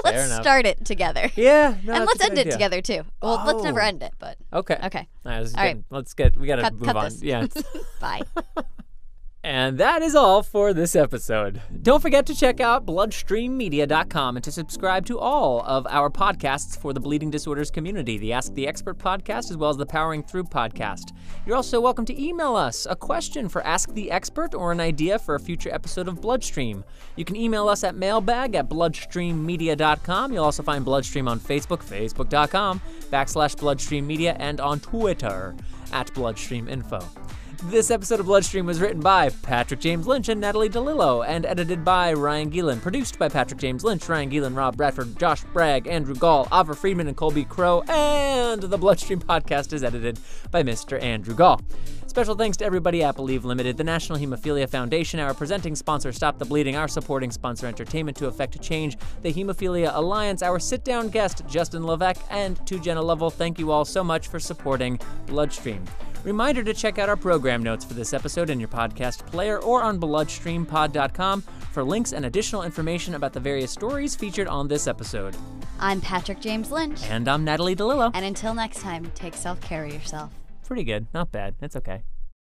Let's start it together. Yeah. No, and let's end it together, too. Well, let's never end it, but. Okay. Okay. All right. We got to move cut on. This. Yeah. Bye. And that is all for this episode. Don't forget to check out bloodstreammedia.com and to subscribe to all of our podcasts for the bleeding disorders community, the Ask the Expert podcast, as well as the Powering Through podcast. You're also welcome to email us a question for Ask the Expert or an idea for a future episode of Bloodstream. You can email us at mailbag@bloodstreammedia.com. You'll also find Bloodstream on Facebook, facebook.com/bloodstreammedia, and on Twitter @bloodstreaminfo. This episode of Bloodstream was written by Patrick James Lynch and Natalie DeLillo and edited by Ryan Gielen. Produced by Patrick James Lynch, Ryan Gielen, Rob Bradford, Josh Bragg, Andrew Gall, Ava Friedman, and Colby Crow. And the Bloodstream podcast is edited by Mr. Andrew Gall. Special thanks to everybody at Believe Limited, the National Hemophilia Foundation, our presenting sponsor Stop the Bleeding, our supporting sponsor Entertainment to Effect Change, the Hemophilia Alliance, our sit-down guest Justin Levesque, and to Jenna Lovell. Thank you all so much for supporting Bloodstream. Reminder to check out our program notes for this episode in your podcast player or on bloodstreampod.com for links and additional information about the various stories featured on this episode. I'm Patrick James Lynch. And I'm Natalie DeLillo. And until next time, take self-care of yourself. Pretty good. Not bad. It's okay.